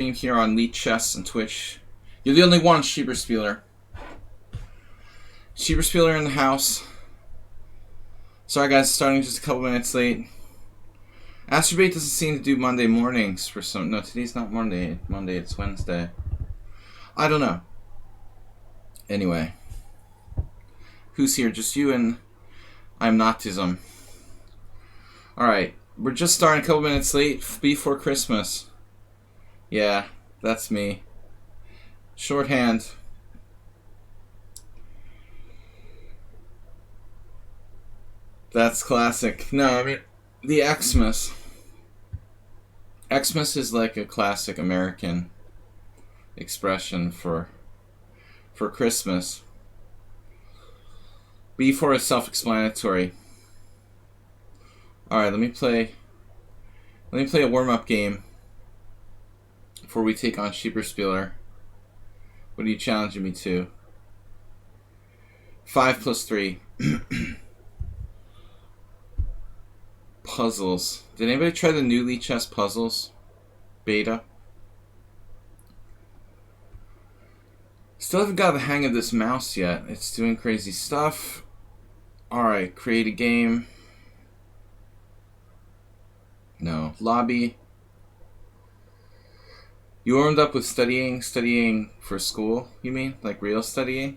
Here on lichess and Twitch. You're the only one, Schieberspieler. Schieberspieler in the house. Sorry guys, starting just a couple minutes late. Astrobate doesn't seem to do Monday mornings for some. No, today's not Monday. It's Wednesday. I don't know. Anyway. Who's here? Just you and I'm Noctism. Alright, we're just starting a couple minutes late before Christmas. Yeah, that's me. Shorthand. That's classic. No, I mean, the Xmas. Xmas is like a classic American expression for Christmas. B4 is self-explanatory. Alright, let me play a warm-up game before we take on Schieberspieler. What are you challenging me to? 5 plus 3. Puzzles. Did anybody try the new lichess puzzles? Beta? Still haven't got the hang of this mouse yet. It's doing crazy stuff. Alright, create a game. No. Lobby. You warmed up with studying for school, you mean? Like real studying?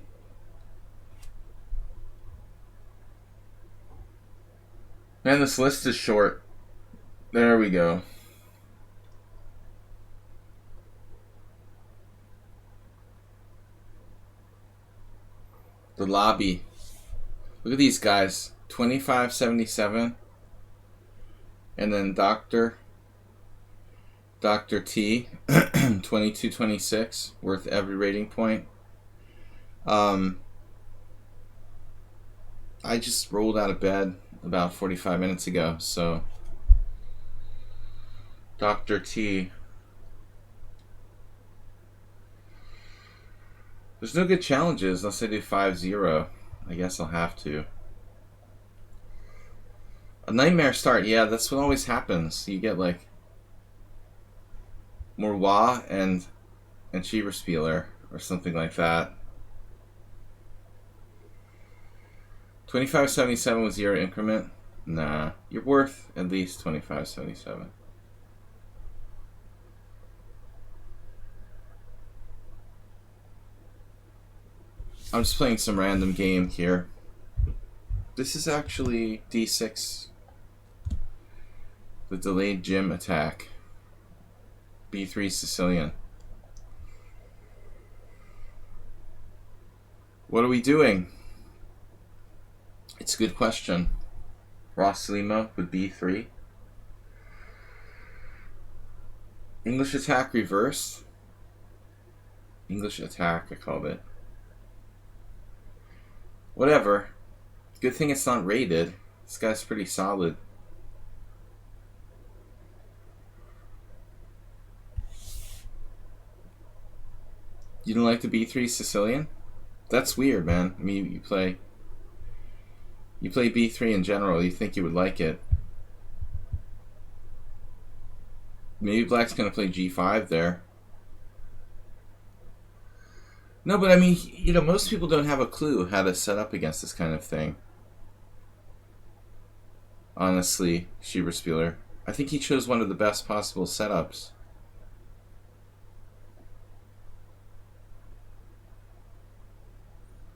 Man, this list is short. There we go. The lobby. Look at these guys. 2577. And then Dr. T, 2226, worth every rating point. I just rolled out of bed about 45 minutes ago, so Dr. T. There's no good challenges unless I do 5-0. I guess I'll have to. A nightmare start, yeah, that's what always happens. You get like Morwa and Schieberspieler or something like that. 2577 with 0 increment? Nah, you're worth at least 2577. I'm just playing some random game here. This is actually D6. The delayed gym attack. B3 Sicilian. What are we doing? It's a good question. Ross Lima with B3. English attack reverse. English attack, I called it. Whatever. Good thing it's not rated. This guy's pretty solid. You don't like the B3 Sicilian? That's weird, man. I mean, you play B3 in general, you think you would like it. Maybe black's going to play G5 there. No, but I mean, you know, most people don't have a clue how to set up against this kind of thing. Honestly, Schieberspieler. I think he chose one of the best possible setups.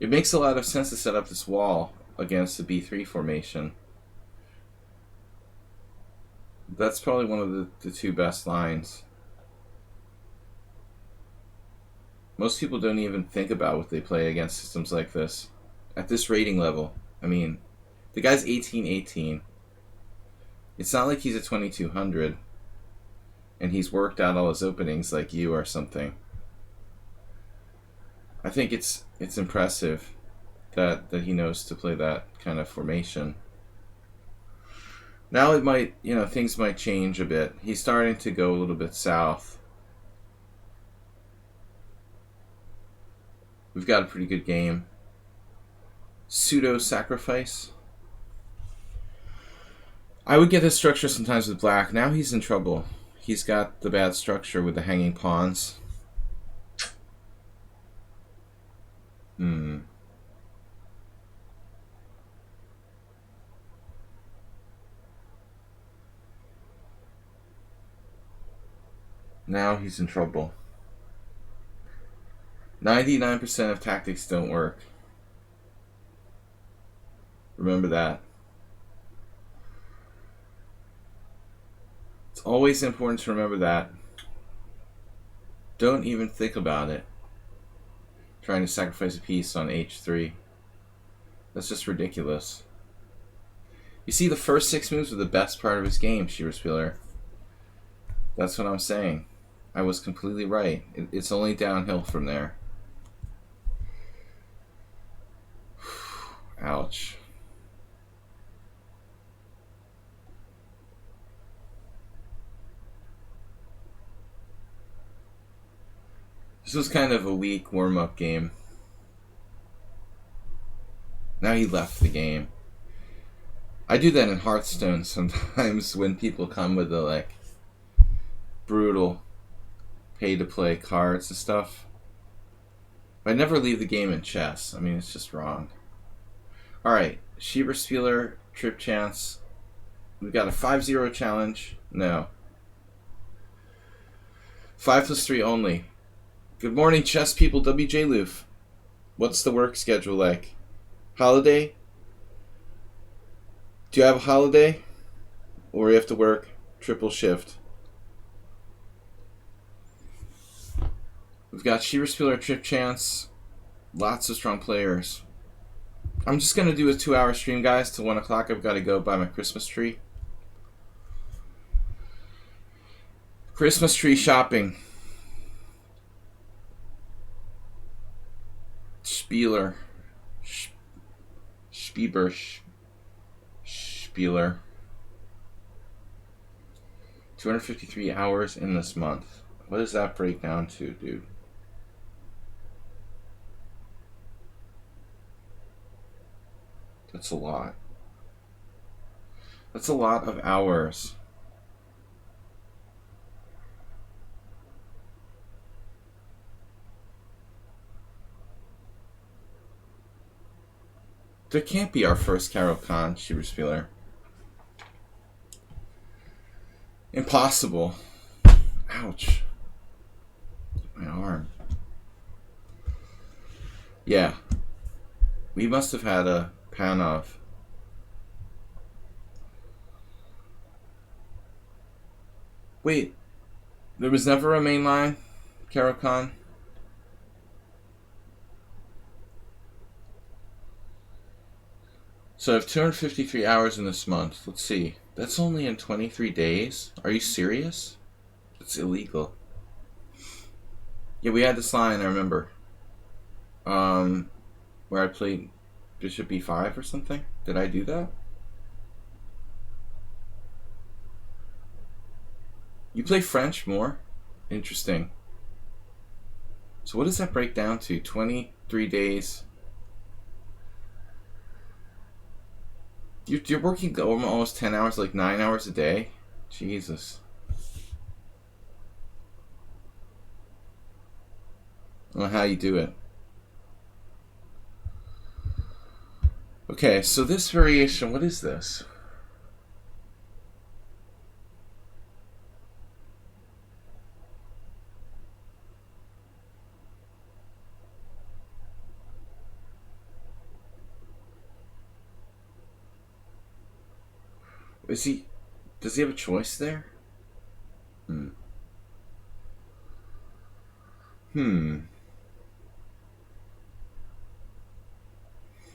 It makes a lot of sense to set up this wall against the B3 formation. That's probably one of the two best lines. Most people don't even think about what they play against systems like this. At this rating level. I mean, the guy's 1818. It's not like he's a 2200 and he's worked out all his openings like you or something. I think it's impressive that he knows to play that kind of formation. Now it might, you know, things might change a bit. He's starting to go a little bit south. We've got a pretty good game. Pseudo-sacrifice. I would get this structure sometimes with black. Now he's in trouble. He's got the bad structure with the hanging pawns. Now he's in trouble. 99% of tactics don't work. Remember that. It's always important to remember that. Don't even think about it. Trying to sacrifice a piece on h3. That's just ridiculous. You see, the first 6 moves were the best part of his game, Schieberspieler. That's what I'm saying. I was completely right. It's only downhill from there. Ouch. This was kind of a weak warm-up game. Now he left the game. I do that in Hearthstone sometimes when people come with the, like, brutal pay-to-play cards and stuff. But I never leave the game in chess. I mean, it's just wrong. Alright, Schieberspieler, trip chance. We've got a 5-0 challenge. No. 5+3 only. Good morning, chess people. WJ Loof. What's the work schedule like? Holiday? Do you have a holiday? Or you have to work triple shift? We've got Schieberspieler, trip chance. Lots of strong players. I'm just going to do a 2-hour stream, guys, till 1 o'clock. I've got to go buy my Christmas tree. Christmas tree shopping. Spieler. Spieler. 253 hours in this month. What does that break down to, dude? That's a lot. That's a lot of hours. There can't be our first Carol Khan, Schieberspieler. Impossible. Ouch. My arm. Yeah. We must have had a Panov. Wait. There was never a mainline Carol Khan? So I have 253 hours in this month. Let's see. That's only in 23 days? Are you serious? It's illegal. Yeah, we had this line, I remember. Where I played Bishop B5 or something. Did I do that? You play French more? Interesting. So what does that break down to? 23 days. You're working almost 10 hours, like 9 hours a day? Jesus. I don't know how you do it. Okay, so this variation, what is this? Does he have a choice there?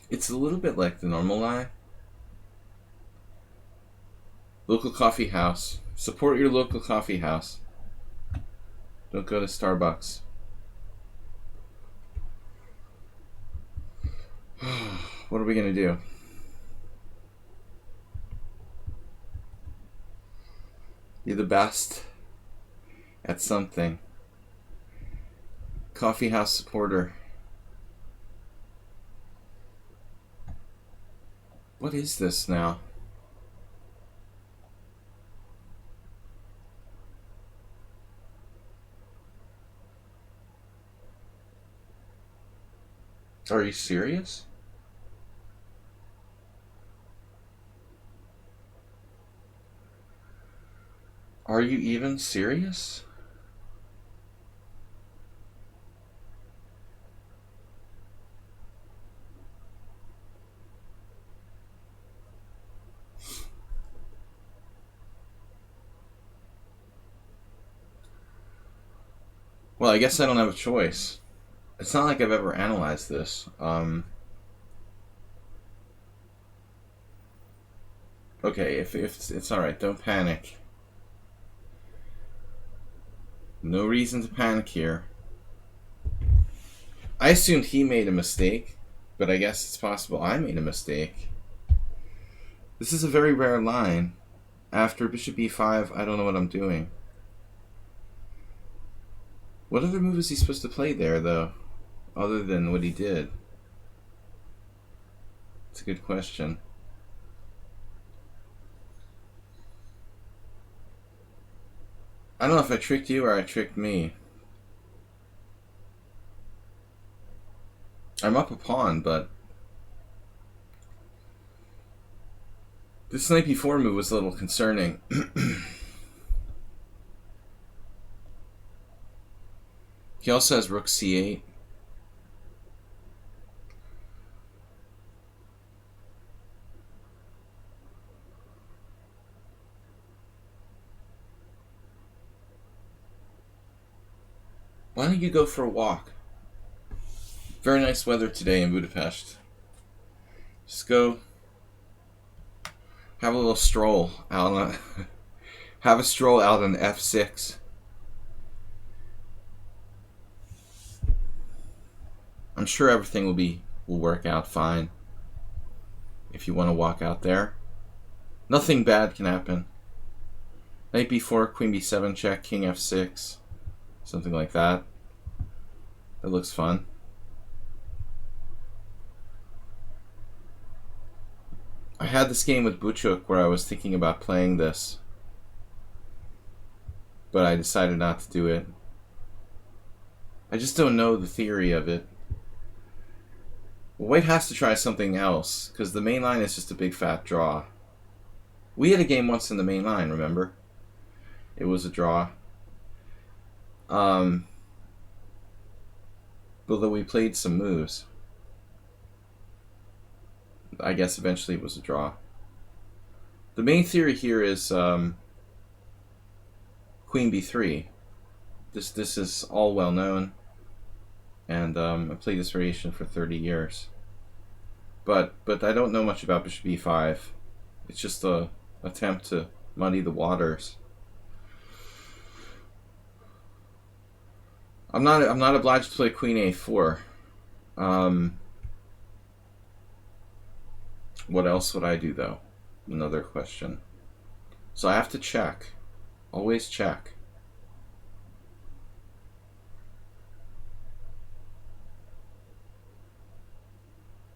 It's a little bit like the normal line. Local coffee house. Support your local coffee house. Don't go to Starbucks. What are we gonna do? You're the best at something. Coffee house supporter. What is this now? Are you serious? Are you even serious? Well, I guess I don't have a choice. It's not like I've ever analyzed this. Okay, if it's alright, don't panic. No reason to panic here. I assumed he made a mistake, but I guess it's possible I made a mistake. This is a very rare line. After bishop e5, I don't know what I'm doing. What other move is he supposed to play there, though, other than what he did? It's a good question. I don't know if I tricked you or I tricked me. I'm up a pawn, but this knight b4 move was a little concerning. He also has rook c8. Why don't you go for a walk? Very nice weather today in Budapest. Just go have a little stroll out on have a stroll out on f6. I'm sure everything will work out fine. If you want to walk out there, nothing bad can happen. Knight b4, queen b7 check, king f6, something like that. That looks fun. I had this game with Buchuk where I was thinking about playing this, but I decided not to do it. I just don't know the theory of it. Well, White has to try something else, because the main line is just a big fat draw. We had a game once in the main line, remember? It was a draw. Although we played some moves. I guess eventually it was a draw. The main theory here is queen b3. This is all well known, and I played this variation for 30 years. But I don't know much about bishop e5. It's just a attempt to muddy the waters. I'm not obliged to play queen a4. What else would I do, though? Another question. So I have to check. Always check.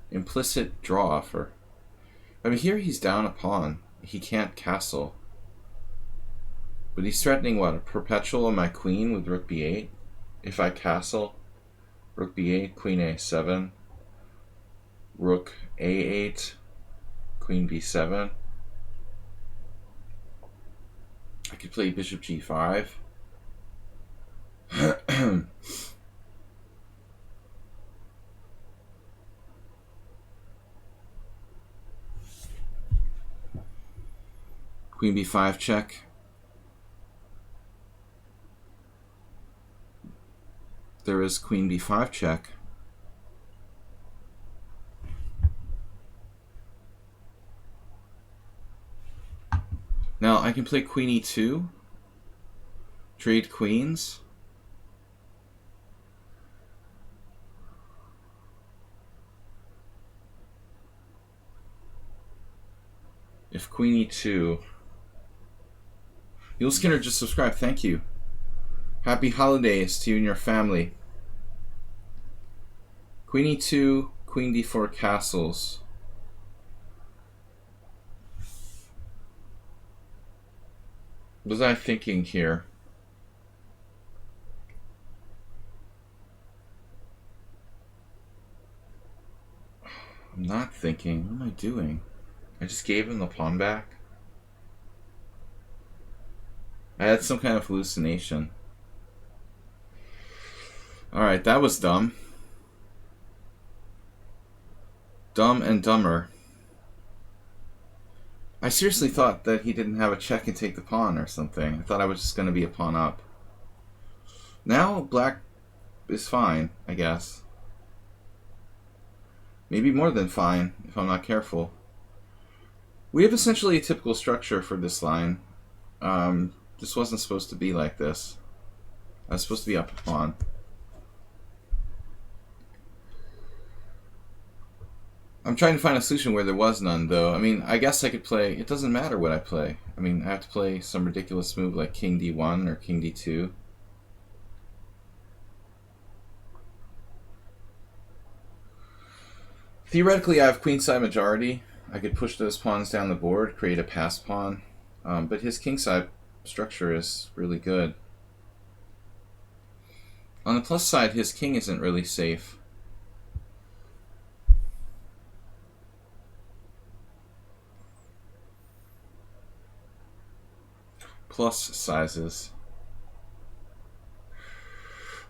Implicit draw offer. I mean, here he's down a pawn. He can't castle. But he's threatening, what, a perpetual on my queen with rook b8? If I castle, rook b8, queen a7, rook a8, queen b7. I could play bishop g5. Queen b5 check. There is queen b5 check. Now I can play queen e2, trade queens. If queen e2, Yul Skinner just subscribed, thank you. Happy holidays to you and your family. Queen e2, queen d4 castles. What was I thinking here? I'm not thinking. What am I doing? I just gave him the pawn back. I had some kind of hallucination. Alright, that was dumb. Dumb and dumber. I seriously thought that he didn't have a check and take the pawn or something. I thought I was just going to be a pawn up. Now black is fine, I guess. Maybe more than fine, if I'm not careful. We have essentially a typical structure for this line. This wasn't supposed to be like this. I was supposed to be up a pawn. I'm trying to find a solution where there was none, though. I mean, I guess I could play... It doesn't matter what I play. I mean, I have to play some ridiculous move like King D1 or King D2. Theoretically, I have queenside majority. I could push those pawns down the board, create a pass pawn. But his kingside structure is really good. On the plus side, his king isn't really safe. Plus sizes.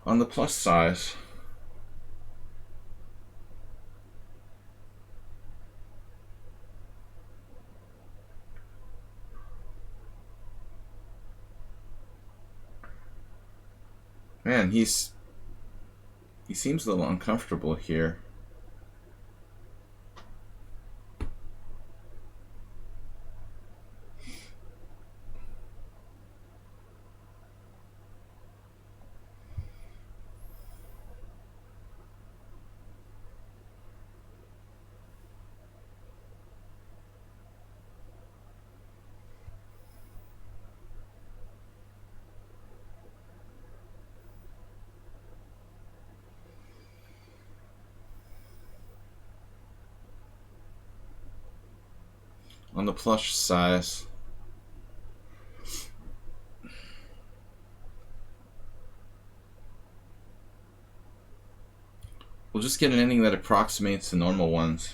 On the plus side, man, he seems a little uncomfortable here. On the plush size, we'll just get an ending that approximates the normal ones.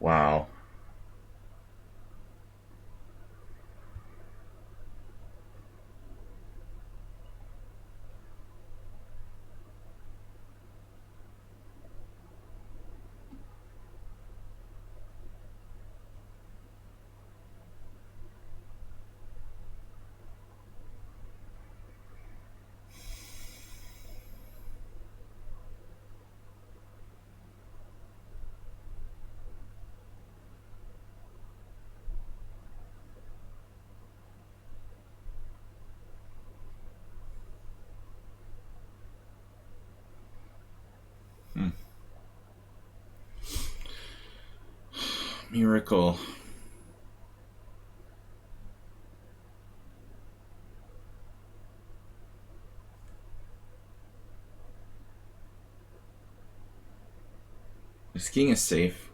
Wow. Miracle. His king is safe.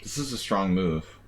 This is a strong move.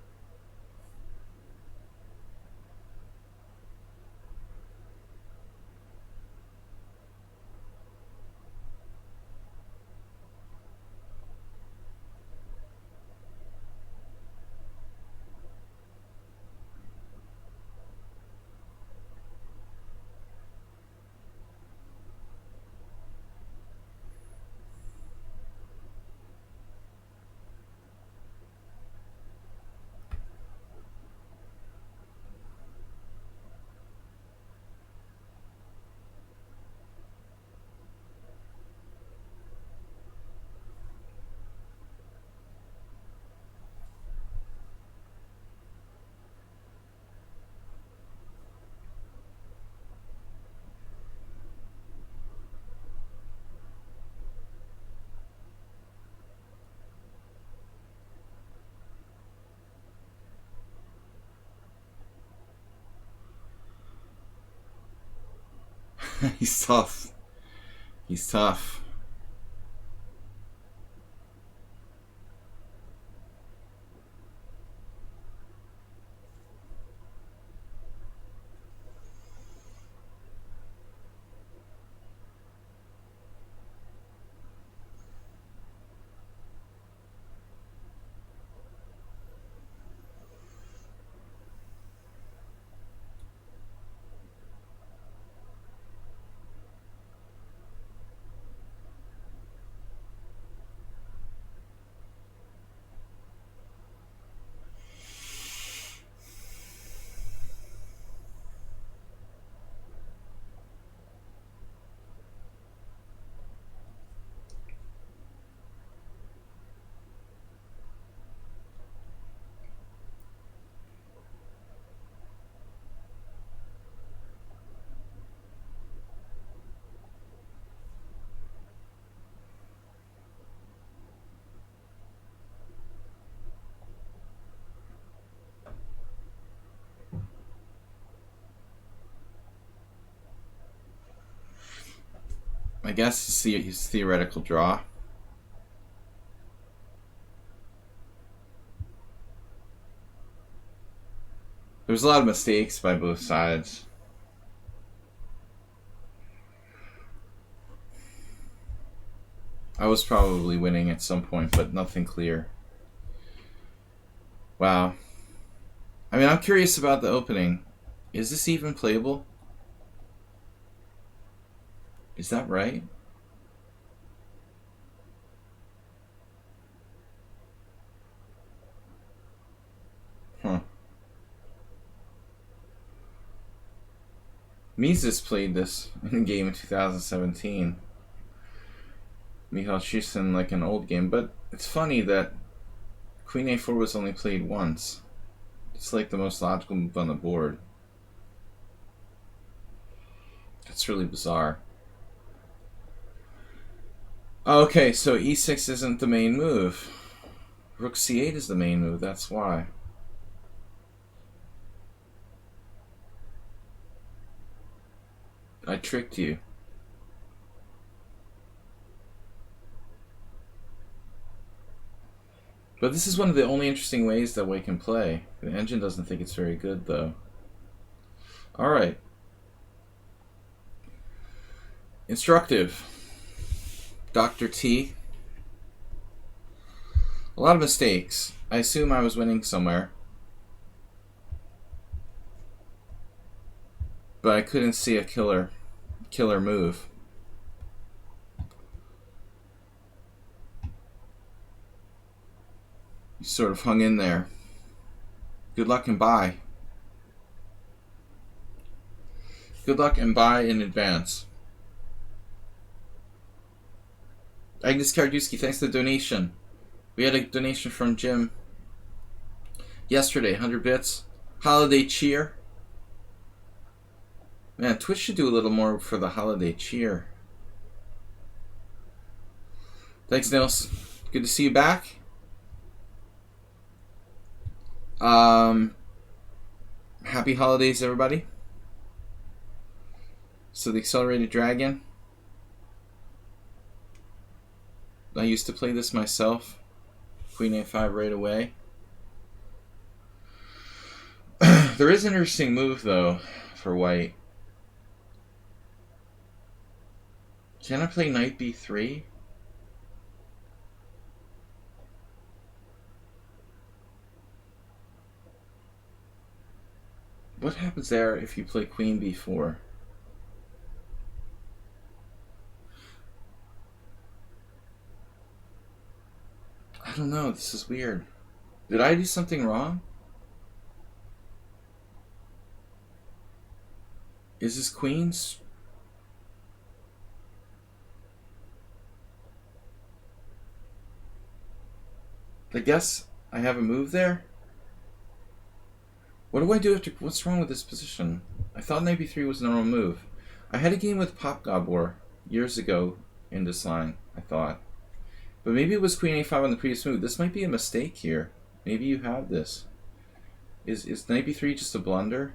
He's tough. He's tough. I guess his theoretical draw. There's a lot of mistakes by both sides. I was probably winning at some point, but nothing clear. Wow. I mean, I'm curious about the opening. Is this even playable? Is that right? Huh. Mises played this in a game in 2017. Michal Schusten, like an old game, but it's funny that Queen A4 was only played once. It's like the most logical move on the board. That's really bizarre. Okay, so E6 isn't the main move. Rook C8 is the main move, that's why. I tricked you. But this is one of the only interesting ways that we can play. The engine doesn't think it's very good, though. Alright. Instructive. Dr. T. A lot of mistakes. I assume I was winning somewhere. But I couldn't see a killer move. You sort of hung in there. Good luck and bye. Good luck and bye in advance. Agnes Kardusky, thanks for the donation. We had a donation from Jim yesterday, 100 bits. Holiday cheer. Man, Twitch should do a little more for the holiday cheer. Thanks, Nils. Good to see you back. Happy holidays, everybody. So the Accelerated Dragon. I used to play this myself. Queen A5 right away. There is an interesting move, though, for white. Can I play Knight B3? What happens there if you play Queen B4? I don't know, this is weird. Did I do something wrong? Is this Queen's? I guess I have a move there? What do I do after... What's wrong with this position? I thought Knight B3 was a normal move. I had a game with Pop Gabor years ago in this line, I thought. But maybe it was Queen A5 on the previous move. This might be a mistake here. Maybe you have this. Is Knight B3 just a blunder?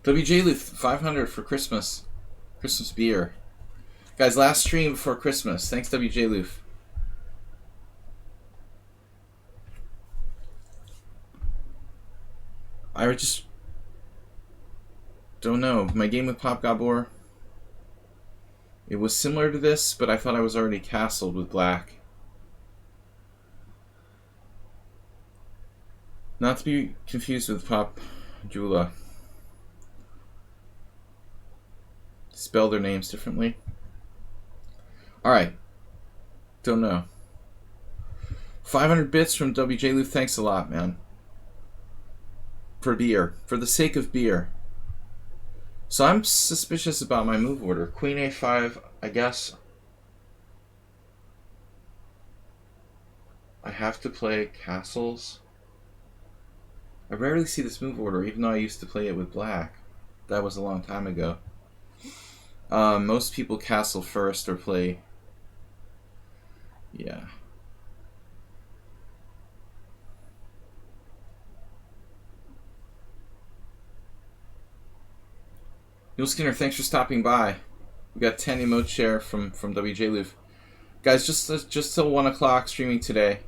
WJ Luth, 500 for Christmas. Christmas beer. Guys, last stream before Christmas. Thanks, WJ Luth. I just don't know. My game with Pop Gabor, it was similar to this, but I thought I was already castled with black. Not to be confused with Pop Jula. Spell their names differently. Alright. Don't know. 500 bits from WJ Luth. Thanks a lot, man. For beer. For the sake of beer. So I'm suspicious about my move order. Queen A5, I guess. I have to play castles. I rarely see this move order, even though I used to play it with black. That was a long time ago. Most people castle first or play... Yeah. Neil Skinner, thanks for stopping by. We got 10 emote share from WJ Luth. Guys, just till 1 o'clock streaming today.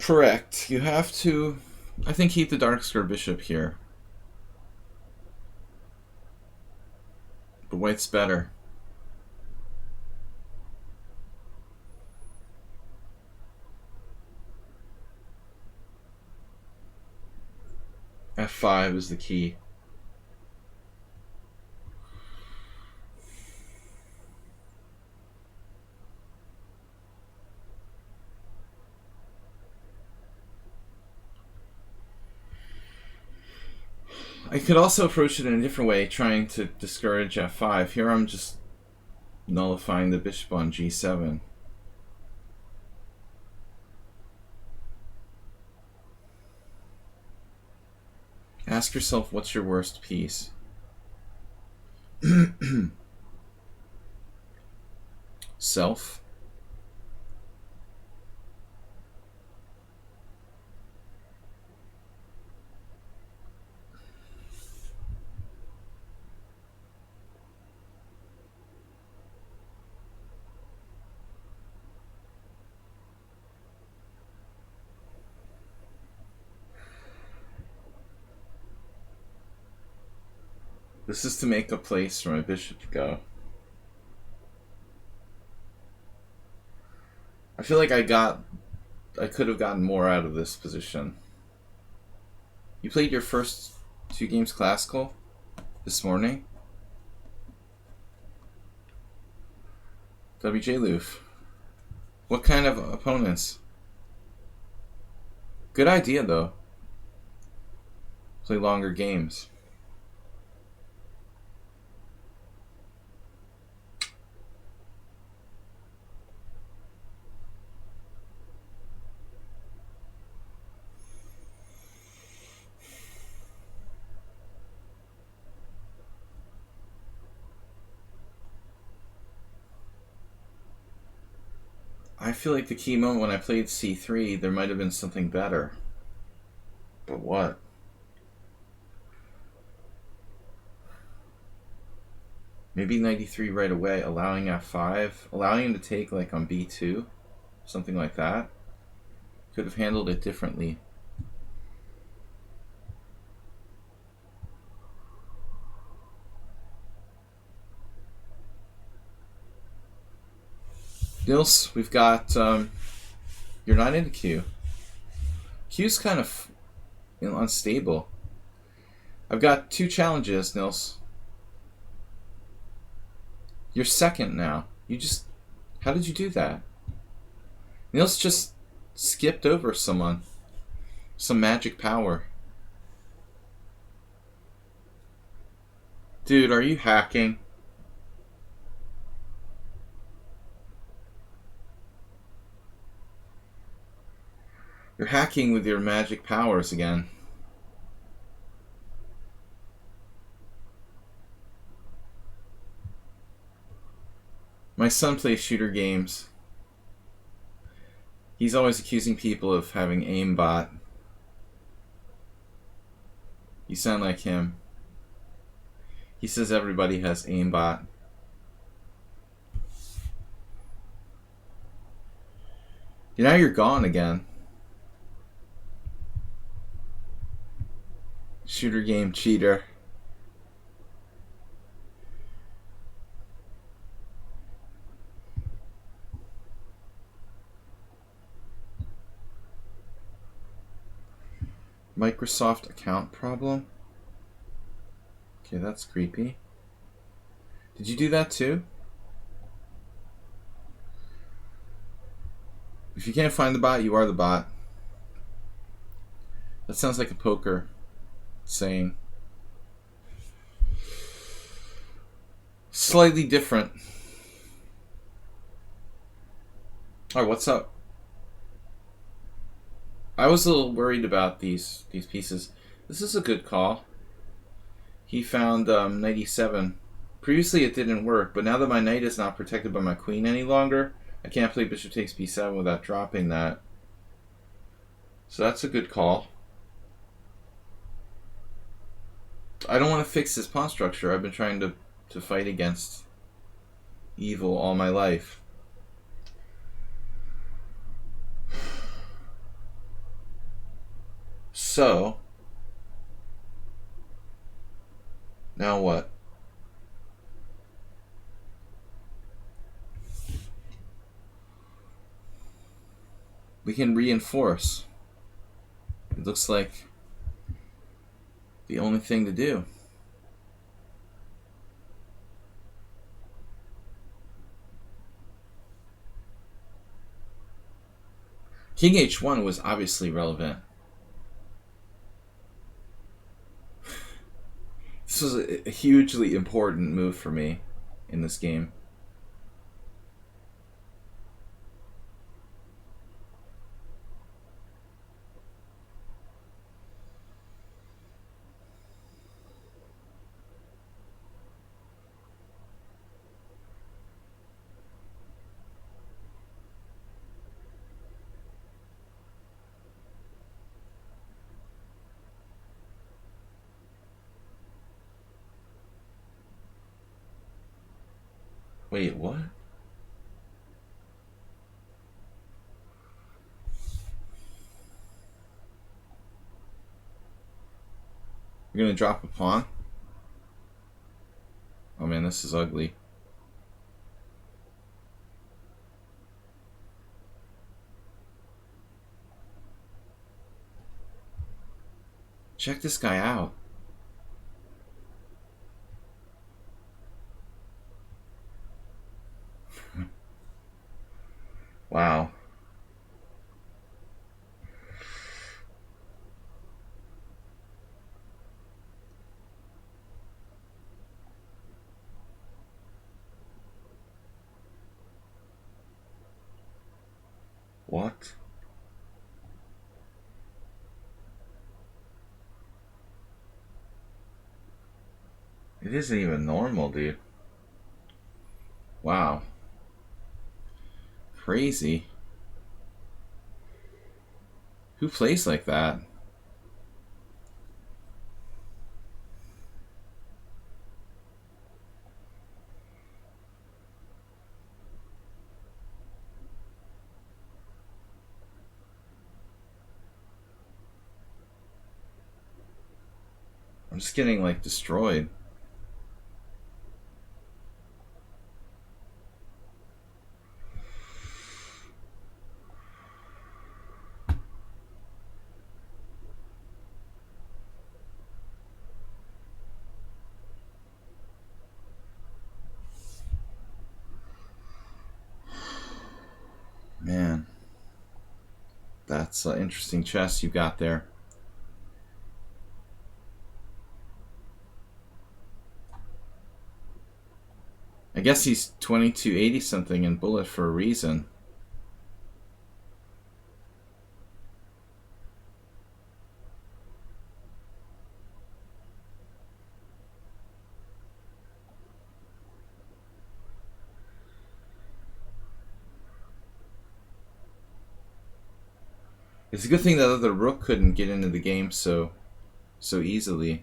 Correct. You have to, I think, keep the Darkskirt Bishop here. But white's better. F5 is the key. I could also approach it in a different way, trying to discourage F5. Here I'm just nullifying the bishop on G7. Ask yourself, what's your worst piece? Self. This is to make a place for my bishop to go. I feel like I could have gotten more out of this position. You played your first 2 games classical this morning? WJ Luth. What kind of opponents? Good idea, though. Play longer games. I feel like the key moment when I played C3, there might have been something better. But what? Maybe 93 right away, allowing F5, allowing him to take like on B2, something like that. Could have handled it differently. Nils, we've got, you're not into Q. Q's kind of unstable. I've got 2 challenges, Nils. You're second now. How did you do that? Nils just skipped over someone. Some magic power. Dude, are you hacking? You're hacking with your magic powers again. My son plays shooter games. He's always accusing people of having aimbot. You sound like him. He says everybody has aimbot. Now you're gone again. Shooter game cheater. Microsoft account problem? Okay, that's creepy. Did you do that too? If you can't find the bot, you are the bot. That sounds like a poker saying. Slightly different. Alright, what's up? I was a little worried about these pieces. This is a good call. He found knight e7. Previously it didn't work, but now that my knight is not protected by my queen any longer, I can't play bishop takes b7 without dropping that. So that's a good call. I don't want to fix this pawn structure. I've been trying to fight against evil all my life. So, now what? We can reinforce. It looks like the only thing to do. King h1 was obviously relevant. This was a hugely important move for me in this game. Wait, what? You're gonna drop a pawn? Oh man, this is ugly. Check this guy out. Wow. What? It isn't even normal, dude. Wow. Crazy. Who plays like that? I'm just getting like destroyed. Man, that's an interesting chess you got there. I guess he's 2280 something in bullet for a reason. It's a good thing that the rook couldn't get into the game so easily.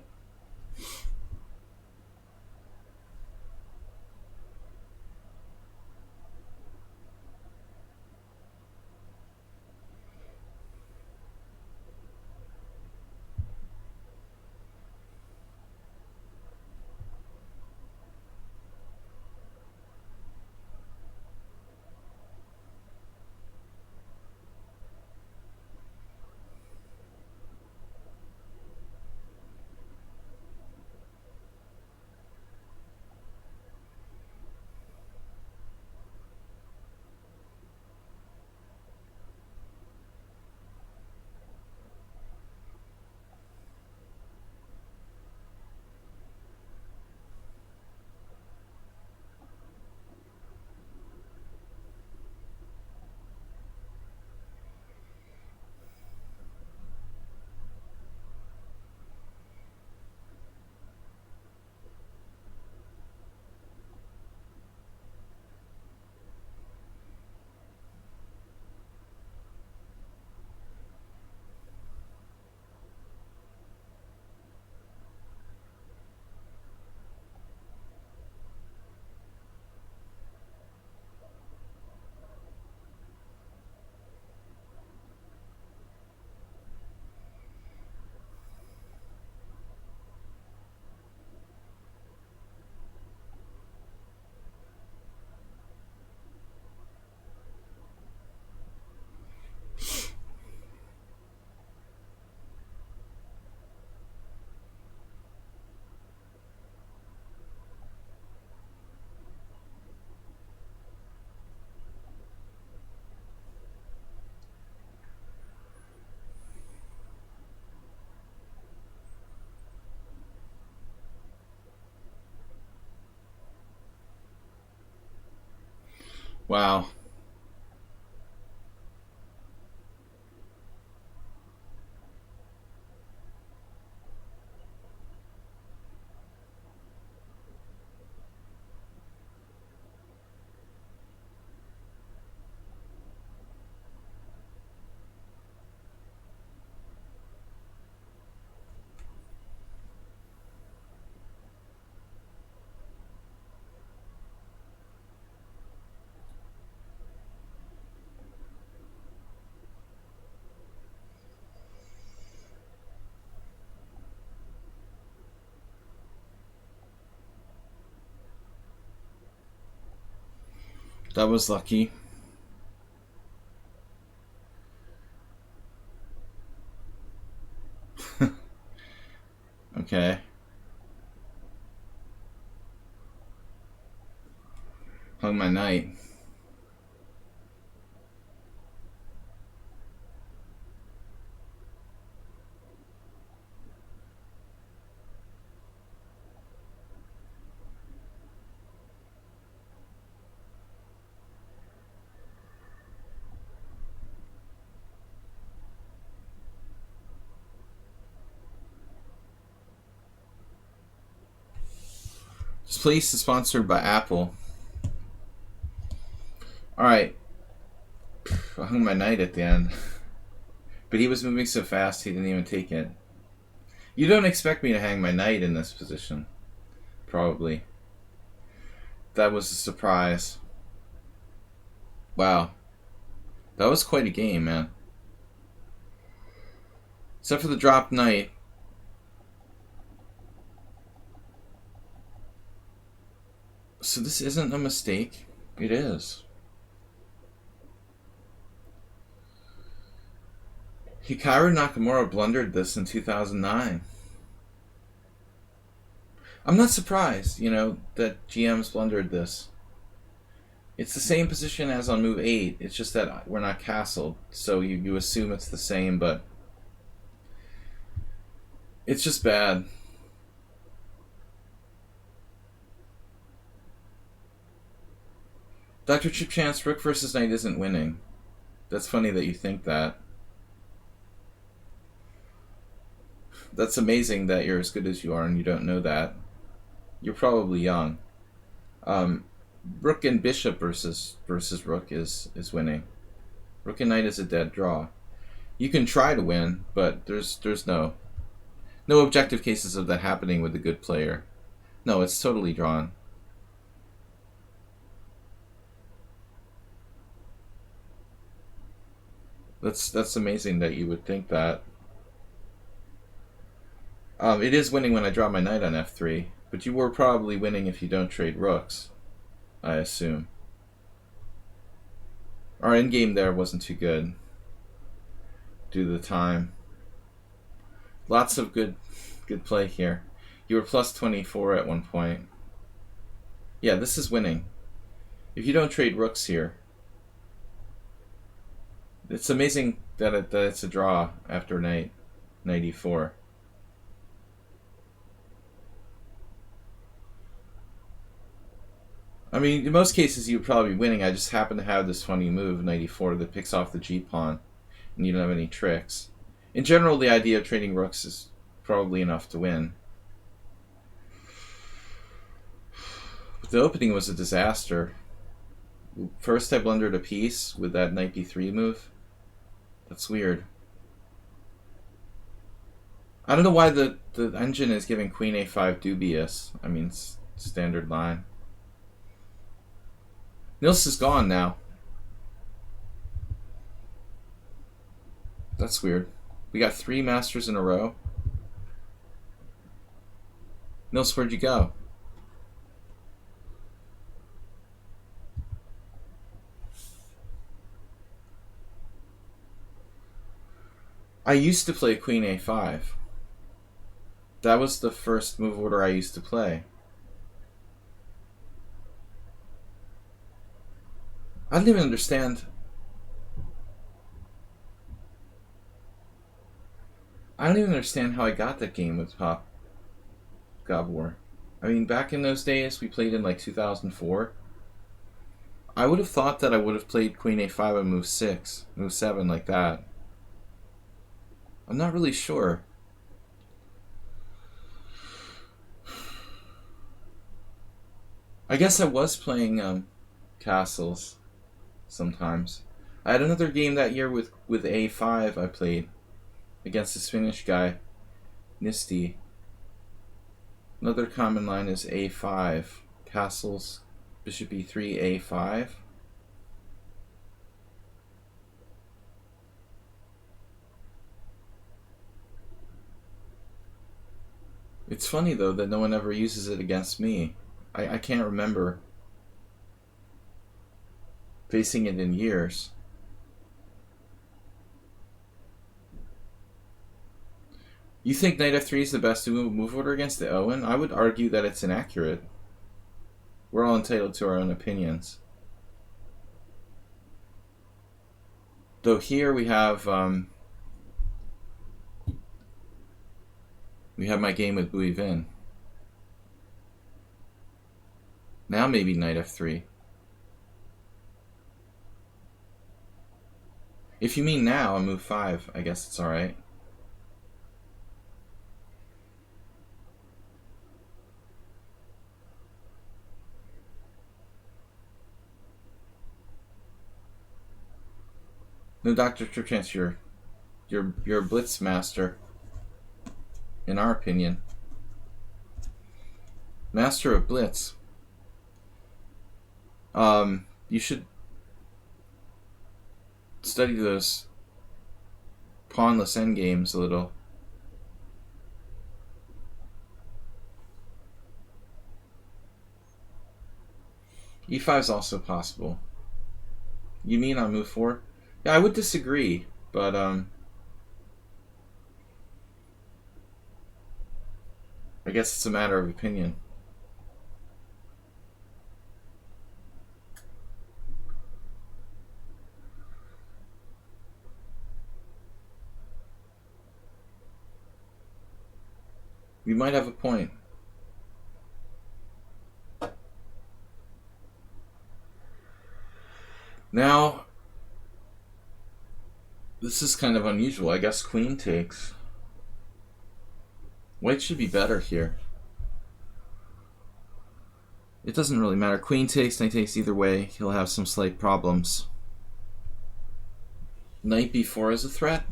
Wow. That was lucky. Okay. Hung my knight. This place is sponsored by Apple. Alright. I hung my knight at the end. But he was moving so fast he didn't even take it. You don't expect me to hang my knight in this position. Probably. That was a surprise. Wow. That was quite a game, man. Except for the dropped knight. So this isn't a mistake. It is. Hikaru Nakamura blundered this in 2009. I'm not surprised, that GMs blundered this. It's the same position as on move 8. It's just that we're not castled, so you assume it's the same, but it's just bad. Dr. Chip Chance, Rook versus Knight isn't winning. That's funny that you think that. That's amazing that you're as good as you are and you don't know that. You're probably young. Rook and Bishop versus Rook is winning. Rook and Knight is a dead draw. You can try to win, but there's no objective cases of that happening with a good player. No, it's totally drawn. That's amazing that you would think that. It is winning when I draw my knight on f3, but you were probably winning if you don't trade rooks, I assume. Our endgame there wasn't too good due to the time. Lots of good play here. You were plus 24 at one point. Yeah, this is winning. If you don't trade rooks here, it's amazing that it's a draw after knight e4. I mean, in most cases you would probably be winning. I just happen to have this funny move, knight e4, that picks off the g-pawn, and you don't have any tricks. In general, the idea of trading rooks is probably enough to win. But the opening was a disaster. First I blundered a piece with that knight b3 move. That's weird. I don't know why the engine is giving queen a5 dubious. I mean, standard line. Nils is gone now. That's weird. We got 3 masters in a row. Nils, where'd you go? I used to play queen a5. That was the first move order I used to play. I don't even understand. I don't even understand how I got that game with Pop Gabor. I mean, back in those days, we played in like 2004. I would have thought that I would have played queen a5 and move 6, move 7 like that. I'm not really sure. I guess I was playing castles sometimes. I had another game that year with a5 I played against this Finnish guy, Nisti. Another common line is a5, castles, bishop e3, a5. It's funny though that no one ever uses it against me. I can't remember facing it in years. You think knight f3 is the best move order against the Owen? I would argue that it's inaccurate. We're all entitled to our own opinions. Though here we have my game with Bui Vin. Now maybe knight f3. If you mean now, on move 5, I guess it's alright. No, Dr. Tripchance, you're a Blitz master, in our opinion. Master of Blitz. You should study those pawnless endgames a little. e5 is also possible. You mean on move 4? Yeah, I would disagree, but I guess it's a matter of opinion. You might have a point. Now, this is kind of unusual. I guess queen takes. White should be better here. It doesn't really matter. Queen takes, knight takes, either way, he'll have some slight problems. Knight b4 is a threat?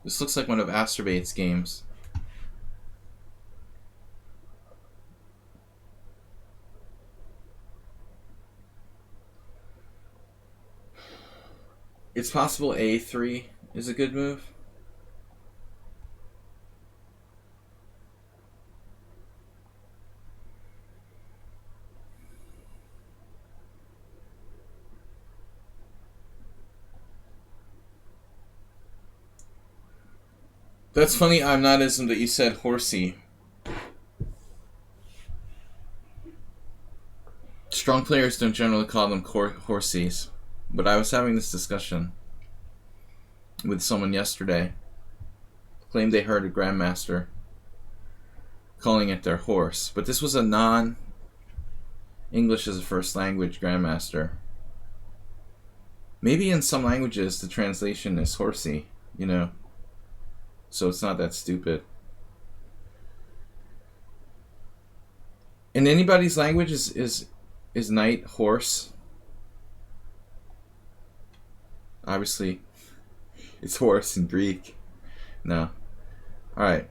This looks like one of Asturbate's games. It's possible A3 is a good move. That's funny, I'm notism that you said horsey. Strong players don't generally call them horsies. But I was having this discussion with someone yesterday. Claimed they heard a grandmaster calling it their horse. But this was a non-English as a first language grandmaster. Maybe in some languages the translation is horsey, you know. So it's not that stupid. In anybody's language is knight horse? Obviously, it's horse in Greek. No. Alright.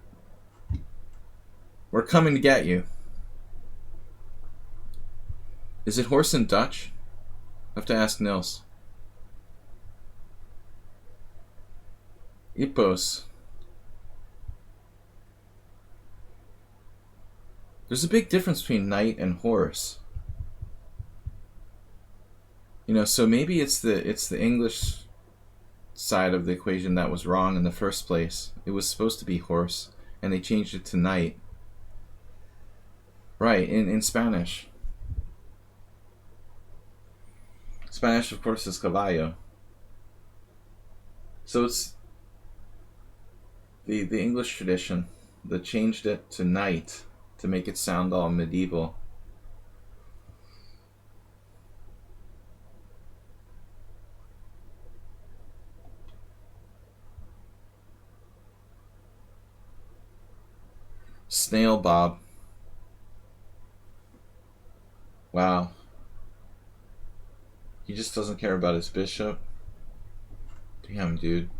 We're coming to get you. Is it horse in Dutch? I have to ask Nils. Ippos. There's a big difference between knight and horse. You know, so maybe it's the English side of the equation that was wrong in the first place. It was supposed to be horse, and they changed it to knight. Right, in Spanish. Spanish, of course, is caballo. So it's the English tradition that changed it to knight to make it sound all medieval. Snail Bob. Wow. He just doesn't care about his bishop. Damn, dude.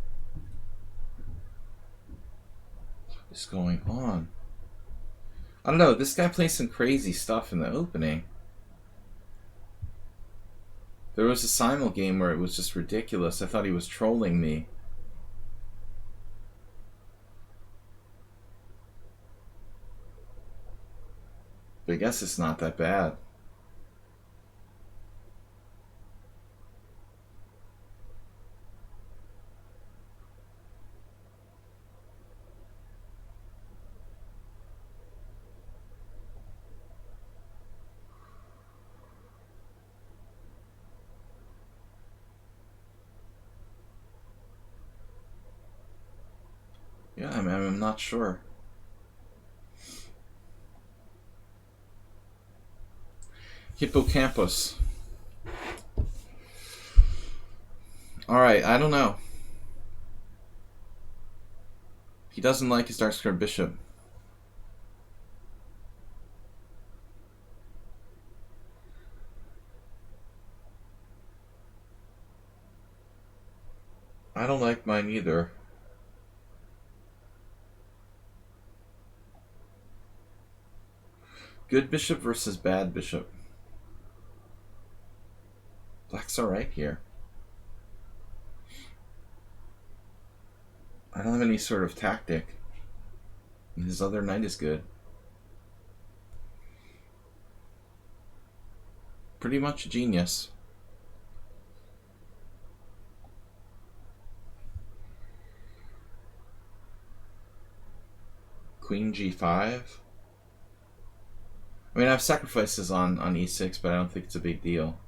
What is going on? I don't know, this guy plays some crazy stuff in the opening. There was a simul game where it was just ridiculous. I thought he was trolling me. But I guess it's not that bad. Yeah, I'm not sure. Hippocampus. Alright, I don't know. He doesn't like his dark square bishop. I don't like mine either. Good bishop versus bad bishop. Black's alright here. I don't have any sort of tactic. His other knight is good. Pretty much a genius. Queen g5. I mean, I have sacrifices on e6, but I don't think it's a big deal.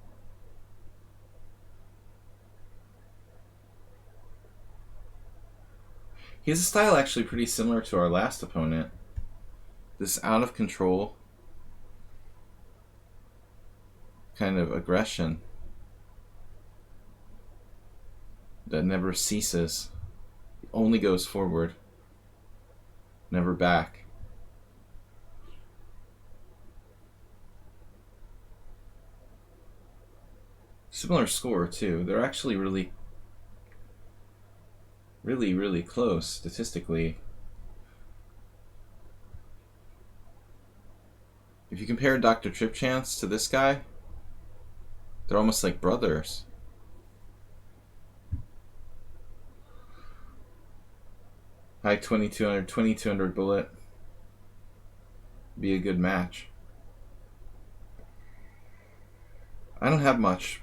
He has a style actually pretty similar to our last opponent. This out of control kind of aggression that never ceases. It only goes forward, never back. Similar score too. They're actually really really, really close statistically. If you compare Dr. Trip Chance to this guy, they're almost like brothers. High 2200 bullet. Be a good match. I don't have much,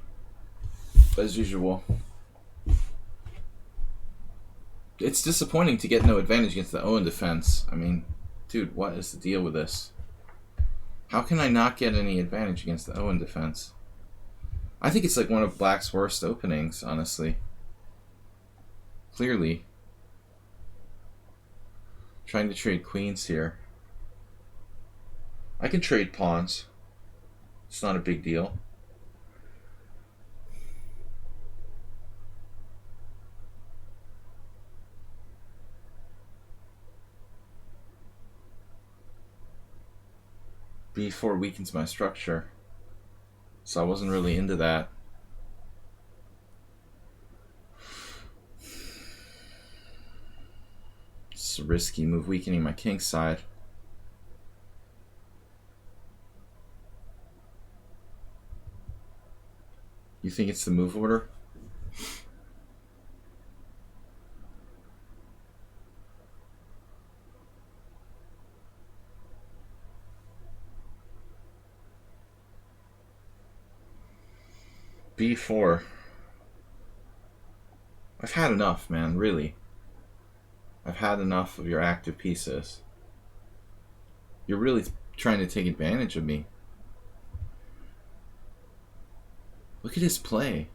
as usual. It's disappointing to get no advantage against the Owen defense. I mean, dude, what is the deal with this? How can I not get any advantage against the Owen defense? I think it's like one of Black's worst openings, honestly. Clearly. Trying to trade queens here. I can trade pawns. It's not a big deal. B4 weakens my structure. So I wasn't really into that. It's a risky move, weakening my king side. You think it's the move order? B4. I've had enough, man, really. I've had enough of your active pieces. You're really trying to take advantage of me. Look at his play.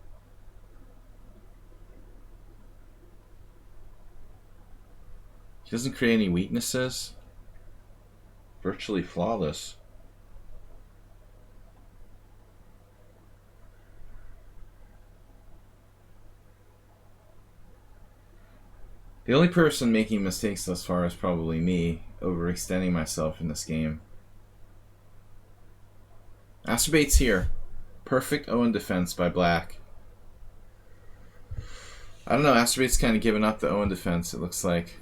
He doesn't create any weaknesses. Virtually flawless. The only person making mistakes thus far is probably me, overextending myself in this game. Masturbate's here. Perfect Owen defense by Black. I don't know, Masturbate's kind of given up the Owen defense, it looks like.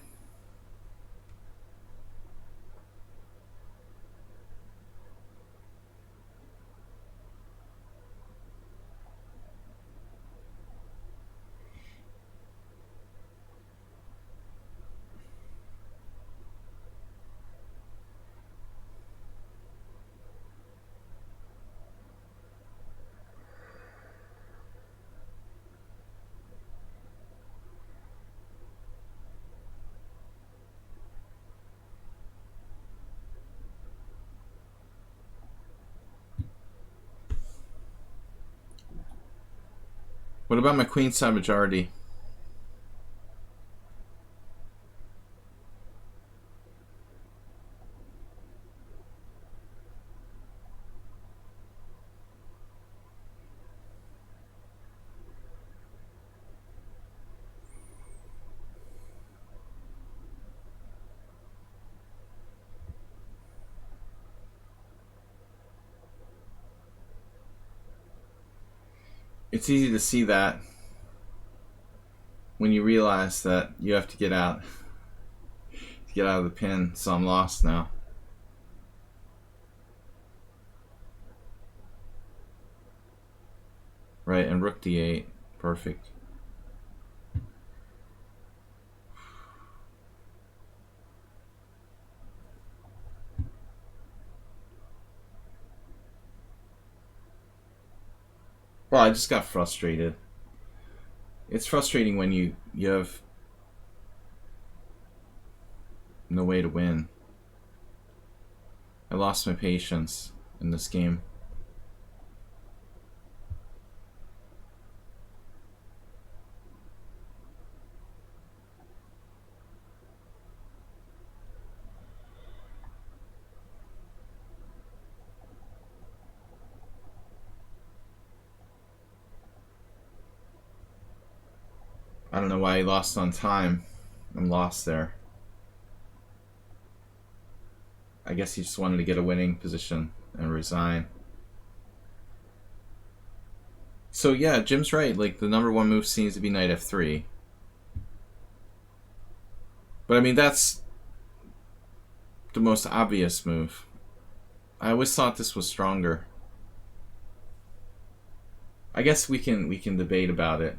What about my queenside majority? It's easy to see that when you realize that you have to get out of the pin, so I'm lost now. Right, and rook d8, perfect. Well, I just got frustrated. It's frustrating when you have no way to win. I lost my patience in this game. I don't know why he lost on time. I'm lost there. I guess he just wanted to get a winning position and resign. So yeah, Jim's right. Like, the number one move seems to be knight f3. But I mean, that's the most obvious move. I always thought this was stronger. I guess we can debate about it.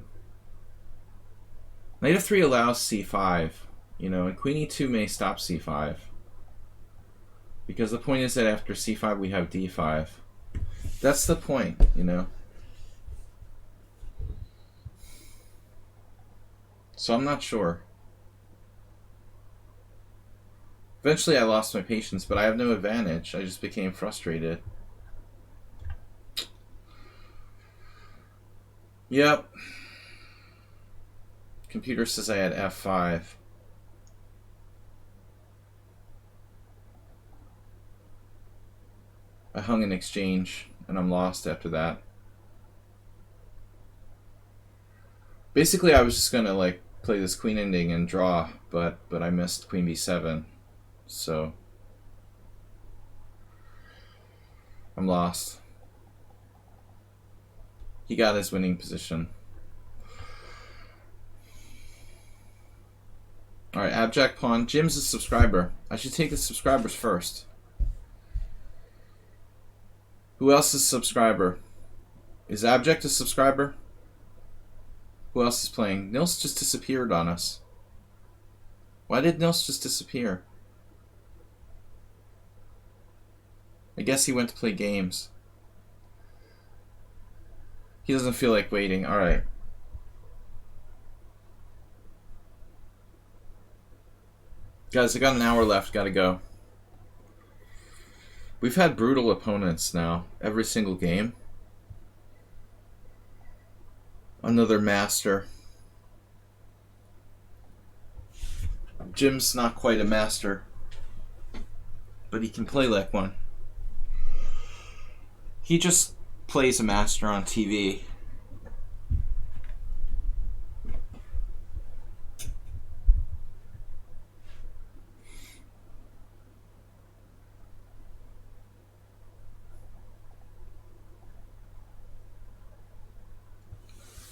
Knight f3 allows c5, you know, and queen e2 may stop c5. Because the point is that after c5 we have d5. That's the point, you know. So I'm not sure. Eventually I lost my patience, but I have no advantage. I just became frustrated. Yep. Computer says I had f5. I hung an exchange, and I'm lost after that. Basically, I was just gonna like play this queen ending and draw, but I missed queen b7, so I'm lost. He got his winning position. Alright, abject pawn. Jim's a subscriber. I should take the subscribers first. Who else is a subscriber? Is Abject a subscriber? Who else is playing? Nils just disappeared on us. Why did Nils just disappear? I guess he went to play games. He doesn't feel like waiting. Alright. Guys, I got an hour left. Gotta go. We've had brutal opponents now. Every single game. Another master. Jim's not quite a master, but he can play like one. He just plays a master on TV.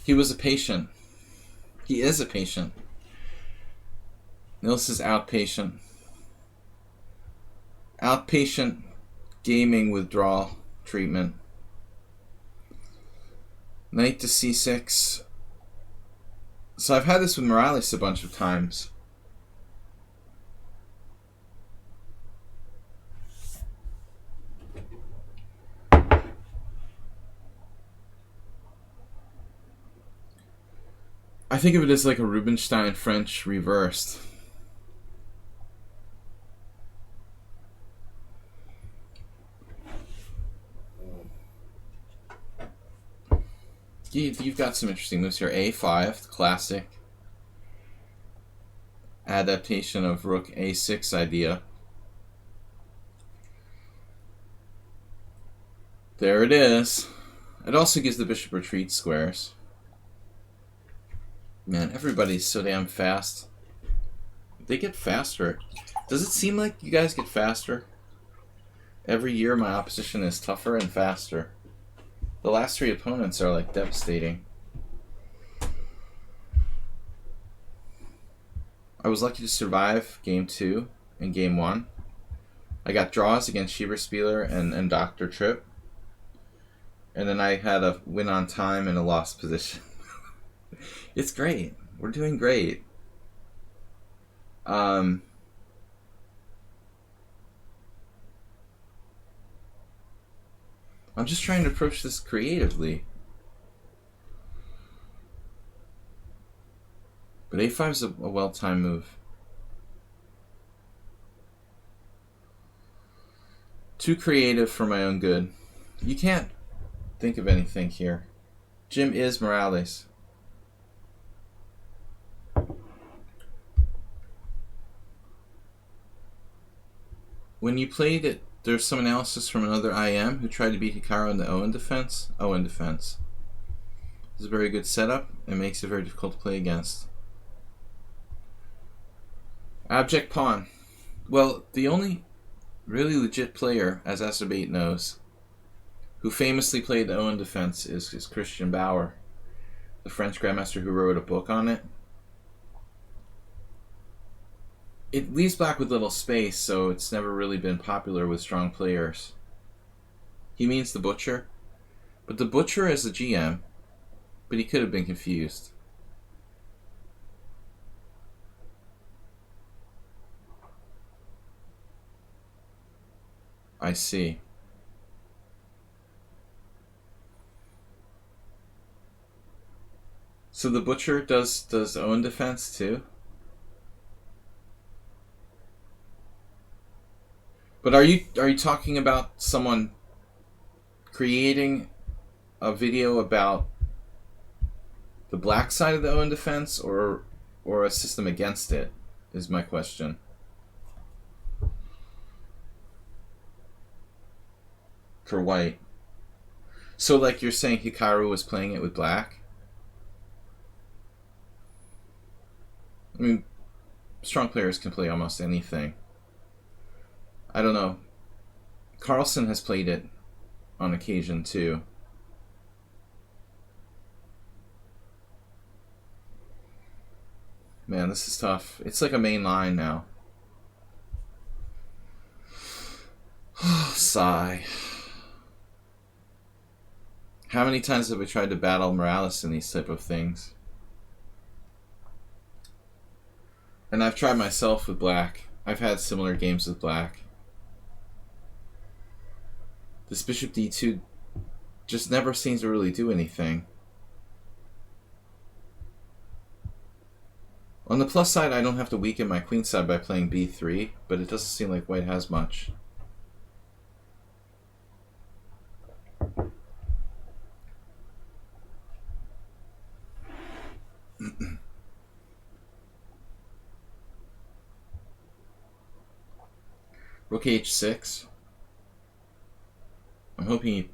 He was a patient. He is a patient. Nils is outpatient. Outpatient gaming withdrawal treatment. Knight to c6. So I've had this with Morales a bunch of times. I think of it as like a Rubinstein French reversed. You've got some interesting moves here. A5, the classic adaptation of Rook A6 idea. There it is. It also gives the bishop retreat squares. Man, everybody's so damn fast. They get faster. Does it seem like you guys get faster? Every year my opposition is tougher and faster. The last three opponents are like devastating. I was lucky to survive game 2 and game 1. I got draws against Schieberspieler and Dr. Tripp. And then I had a win on time and a lost position. It's great. We're doing great. I'm just trying to approach this creatively. But A5 is a well-timed move. Too creative for my own good. You can't think of anything here. Jim is Morales. When you played it, there's some analysis from another IM who tried to beat Hikaru in the Owen defense. Owen defense. It's a very good setup and makes it very difficult to play against. Abject pawn. Well, the only really legit player, as Acerbate knows, who famously played the Owen defense is Christian Bauer, the French grandmaster who wrote a book on it. it leaves black with little space, so it's never really been popular with strong players. He means the butcher, but the butcher is a GM, but he could have been confused. I see. So the butcher does own defense too? But are you talking about someone creating a video about the black side of the own defense, or a system against it, is my question. For white. So like you're saying Hikaru was playing it with black? I mean, strong players can play almost anything. I don't know. Carlsen has played it on occasion too. Man, this is tough. It's like a main line now. Sigh. How many times have we tried to battle Morales in these type of things? And I've tried myself with black. I've had similar games with black. This bishop d2 just never seems to really do anything. On the plus side, I don't have to weaken my queen side by playing b3, but it doesn't seem like white has much. Rook h6. I'm hoping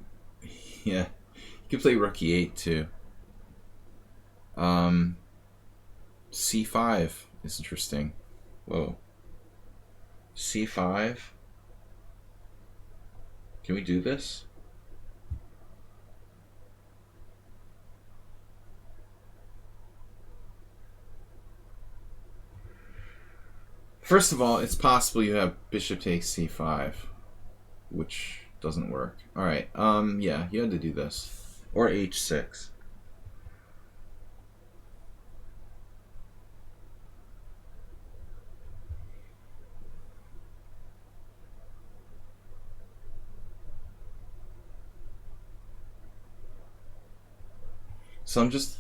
yeah, you can play rook e8 too. c5 is interesting. Whoa. c5. Can we do this? First of all, it's possible you have bishop takes c5, which doesn't work. Alright, yeah, you had to do this. Or h6. So I'm just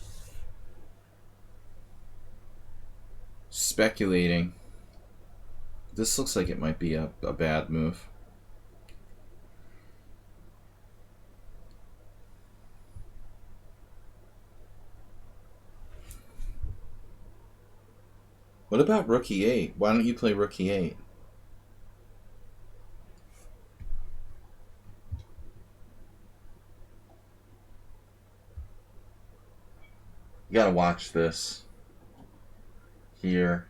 speculating. This looks like it might be a bad move. What about rook e8? Why don't you play rook e8? You gotta watch this here.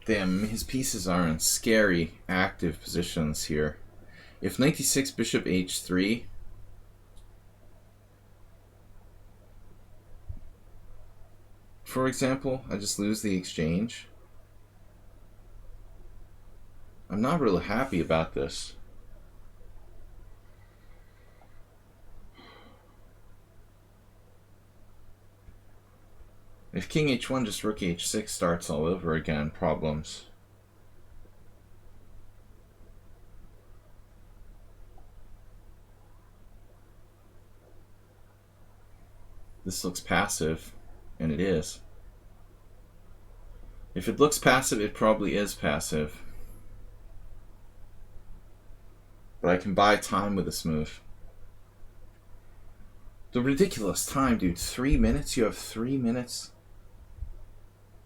Damn, his pieces are in scary active positions here. If knight d6, bishop h3, for example, I just lose the exchange. I'm not really happy about this. If king h1, just rook h6 starts all over again, problems. This looks passive, and it is. If it looks passive, it probably is passive. But I can buy time with this move. The ridiculous time, dude. 3 minutes? You have 3 minutes?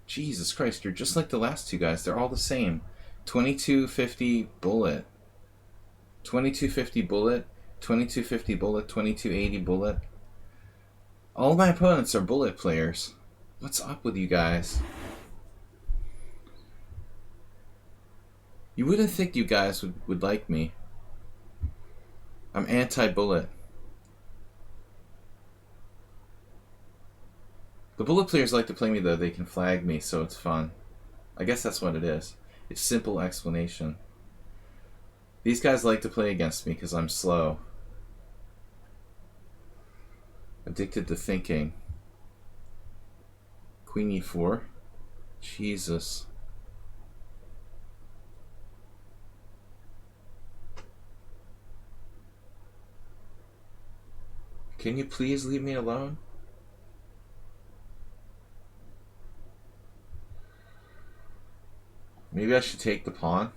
Jesus Christ, you're just like the last two guys. They're all the same. 2250 bullet. 2250 bullet. 2250 bullet. 2280 bullet. All my opponents are bullet players. What's up with you guys? You wouldn't think you guys would like me. I'm anti-bullet. The bullet players like to play me though. They can flag me, so it's fun. I guess that's what it is. It's simple explanation. These guys like to play against me because I'm slow. Addicted to thinking. Queen e4. Jesus. Can you please leave me alone? Maybe I should take the pawn.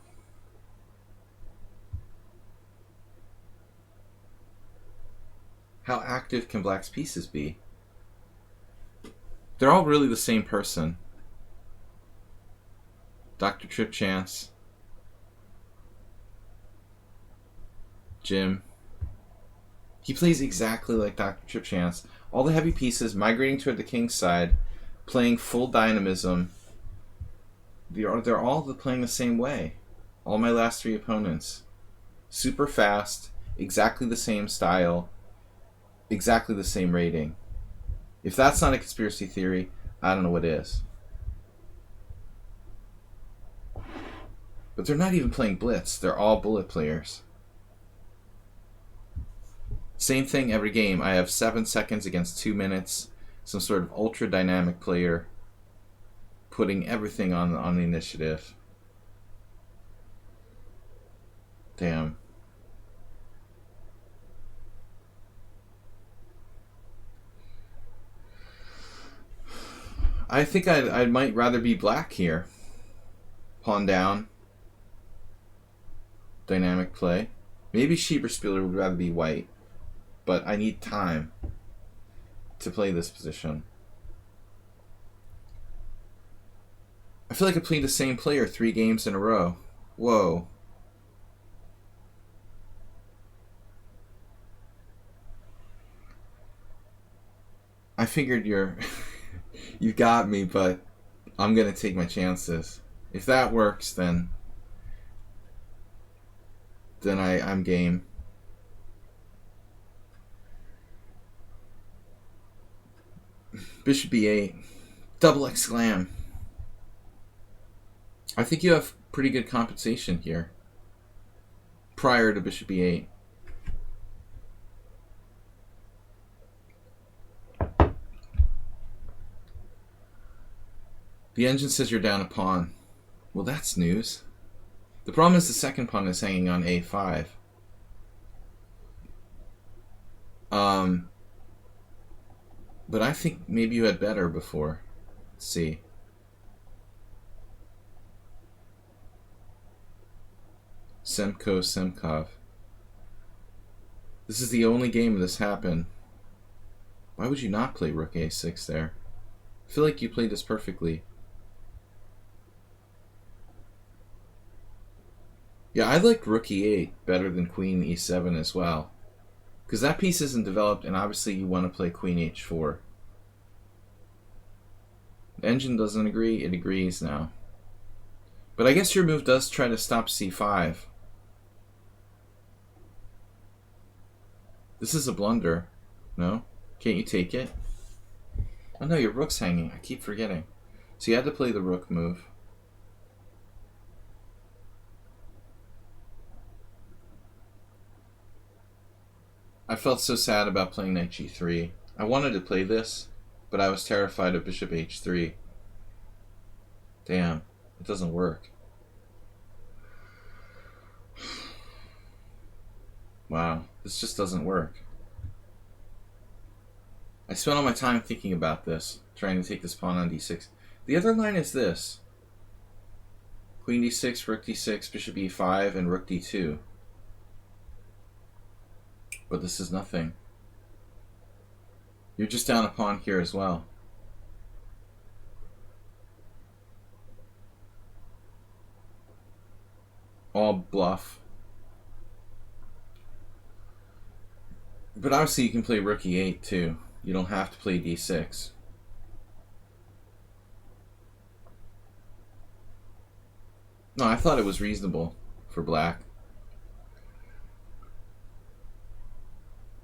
How active can black's pieces be? They're all really the same person. Dr. Trip Chance. Jim. He plays exactly like Dr. Trip Chance. All the heavy pieces migrating toward the king's side, playing full dynamism. They're all playing the same way. All my last three opponents. Super fast, exactly the same style, exactly the same rating. If that's not a conspiracy theory, I don't know what is. But they're not even playing Blitz. They're all bullet players. Same thing every game. I have 7 seconds against 2 minutes. Some sort of ultra dynamic player putting everything on the initiative. Damn. I think I might rather be black here. Pawn down. Dynamic play. Maybe Schieberspieler would rather be white. But I need time to play this position. I feel like I played the same player 3 games in a row. Whoa. I figured you got me, but I'm gonna take my chances. If that works, then I'm game. Bishop e8. Double exclam. I think you have pretty good compensation here. Prior to bishop e8. The engine says you're down a pawn. Well, that's news. The problem is the second pawn is hanging on a5. But I think maybe you had better before. Let's see. Semkov. This is the only game this happened. Why would you not play rook a6 there? I feel like you played this perfectly. Yeah, I liked rook e8 better than queen e7 as well. Because that piece isn't developed, and obviously you want to play queen h4. The engine doesn't agree, it agrees now. But I guess your move does try to stop c5. This is a blunder. No? Can't you take it? Oh no, your rook's hanging. I keep forgetting. So you had to play the rook move. I felt so sad about playing knight g3. I wanted to play this, but I was terrified of bishop h3. Damn, it doesn't work. Wow, this just doesn't work. I spent all my time thinking about this, trying to take this pawn on d6. The other line is this. Queen d6, rook d6, bishop e5, and rook d2. But this is nothing. You're just down a pawn here as well. All bluff. But obviously you can play rook e8 too. You don't have to play d6. No, I thought it was reasonable for black.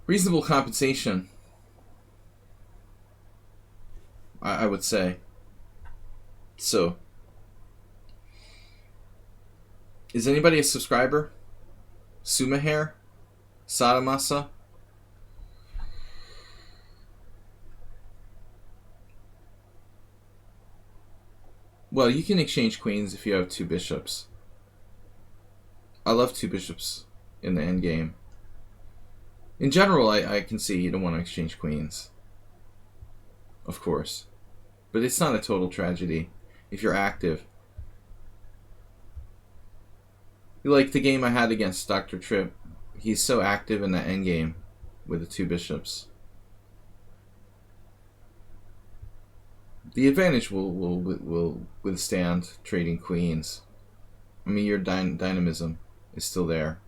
Reasonable compensation, I would say. So, is anybody a subscriber? Sumahair? Sadamasa? Well, you can exchange queens if you have two bishops. I love two bishops in the endgame. In general, I can see you don't want to exchange queens. Of course. But it's not a total tragedy if you're active. Like the game I had against Dr. Tripp, he's so active in the endgame with the two bishops. The advantage will withstand trading queens. I mean, your dynamism is still there.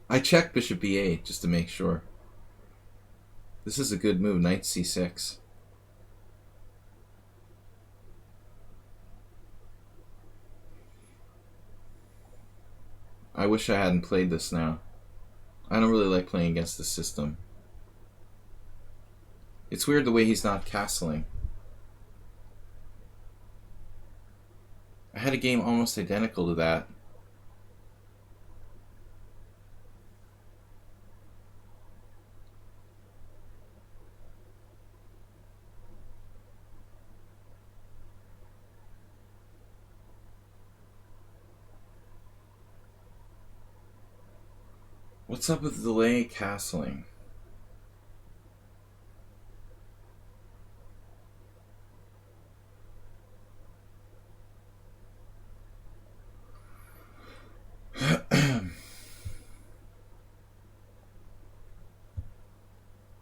I checked bishop b8 just to make sure. This is a good move, knight c6. I wish I hadn't played this now. I don't really like playing against this system. It's weird the way he's not castling. I had a game almost identical to that. What's up with delay castling? I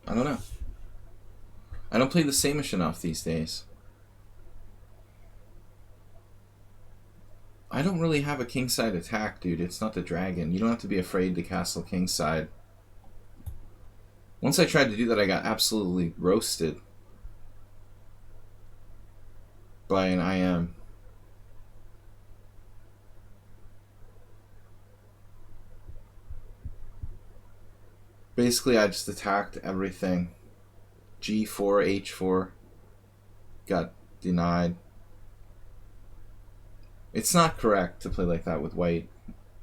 don't know. I don't play the Samish enough these days. I don't really have a kingside attack, dude. It's not the dragon. You don't have to be afraid to castle kingside. Once I tried to do that, I got absolutely roasted by an IM. Basically, I just attacked everything. G4, H4. Got denied. It's not correct to play like that with white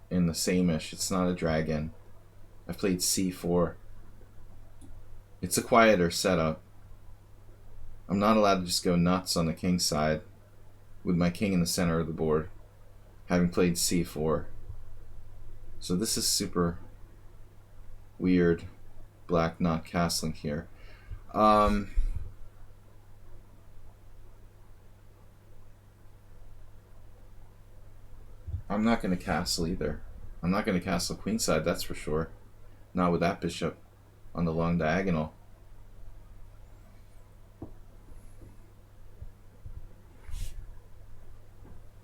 in the Samish. It's not a dragon. I've played C4. It's a quieter setup. I'm not allowed to just go nuts on the king side with my king in the center of the board, having played C4. So this is super weird. Black not castling here. I'm not going to castle either. I'm not going to castle queenside, that's for sure. Not with that bishop on the long diagonal.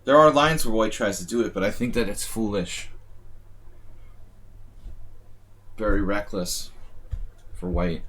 There are lines where white tries to do it, but I think that it's foolish. Very reckless for white.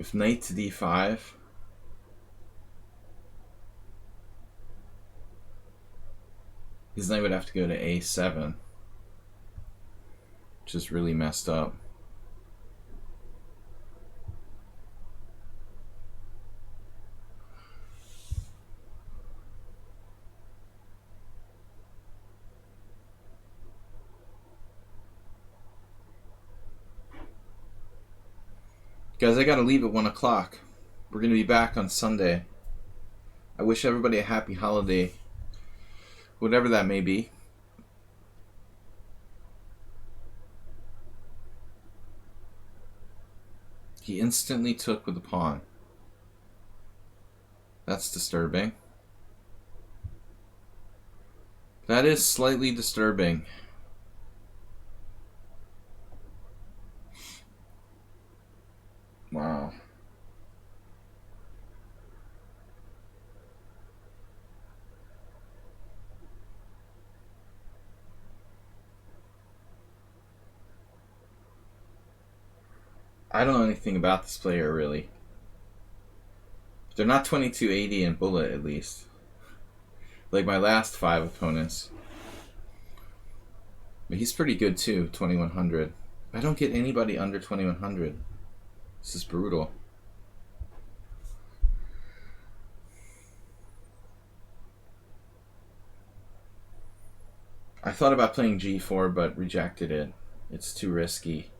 If knight to d5, his knight would have to go to a7, which is really messed up. Guys, I gotta leave at 1 o'clock. We're gonna be back on Sunday. I wish everybody a happy holiday Whatever that may be. He instantly took with the pawn. That's disturbing. That is slightly disturbing. Wow. I don't know anything about this player, really. They're not 2280 in bullet, at least. Like my last 5 opponents. But he's pretty good, too, 2100. I don't get anybody under 2100. This is brutal. I thought about playing g4, but rejected it. It's too risky.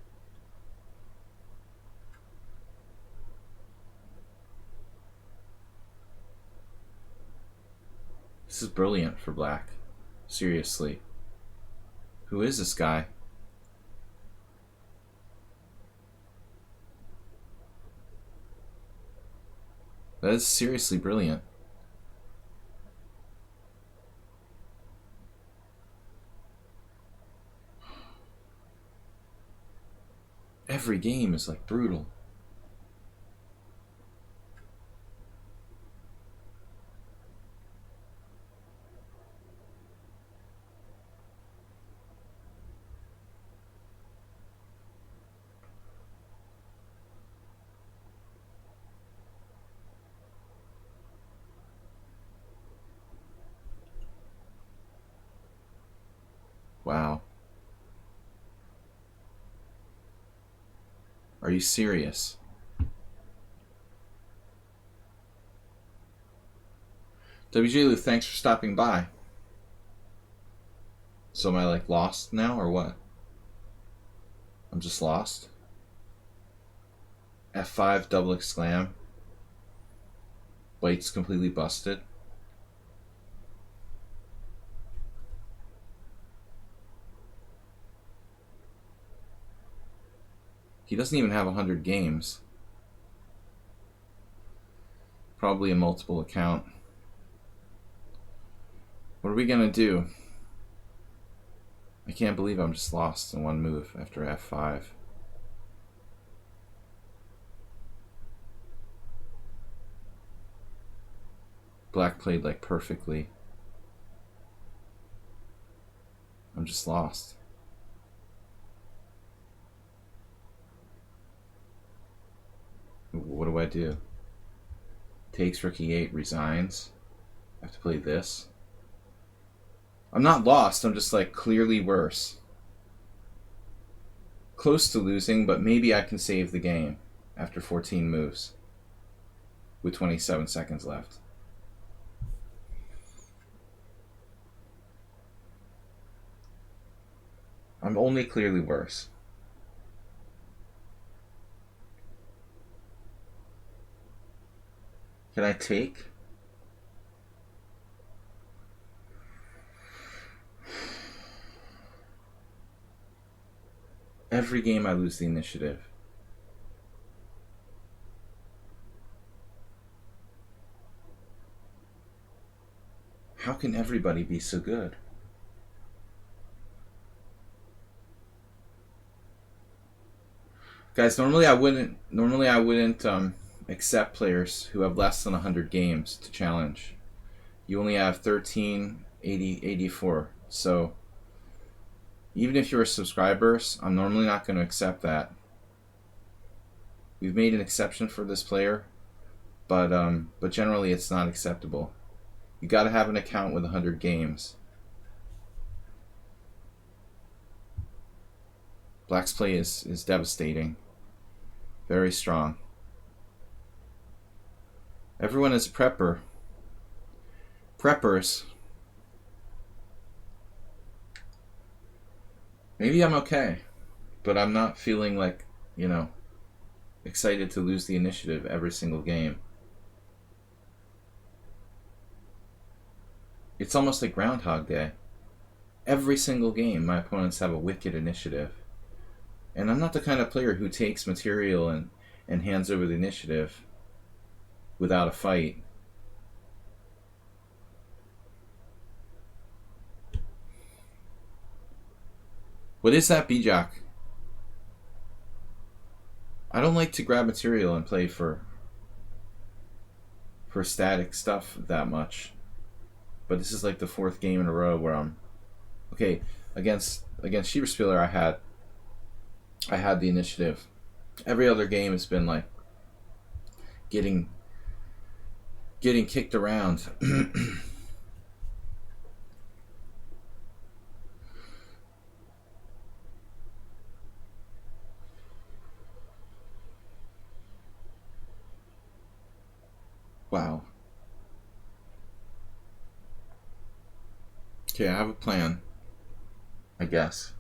This is brilliant for black. Seriously. Who is this guy? That is seriously brilliant. Every game is like brutal. Wow. Are you serious? WJ Lou, thanks for stopping by. So am I like lost now or what? I'm just lost. F5 double exclam. Blitz completely busted. He doesn't even have 100 games. Probably a multiple account. What are we gonna do? I can't believe I'm just lost in one move after F5. Black played like perfectly. I'm just lost. What do I do? Takes rook e8, resigns. I have to play this. I'm not lost, I'm just like clearly worse. Close to losing, but maybe I can save the game after 14 moves with 27 seconds left. I'm only clearly worse. Can I take? Every game I lose the initiative. How can everybody be so good? Guys, normally I wouldn't accept players who have less than 100 games to challenge. You only have 13, 80, 84. So even if you're subscribers, I'm normally not going to accept that. We've made an exception for this player, but generally it's not acceptable. You got to have an account with 100 games. Black's play is devastating. Very strong. Everyone is a prepper. Preppers. Maybe I'm okay, but I'm not feeling like, excited to lose the initiative every single game. It's almost like Groundhog Day. Every single game, my opponents have a wicked initiative. And I'm not the kind of player who takes material and hands over the initiative without a fight. What is that, Bijak? I don't like to grab material and play for static stuff that much. But this is like the 4th game in a row where I'm okay. Against Schieberspieler, I had the initiative. Every other game has been like getting kicked around. Wow. Okay, I have a plan, I guess.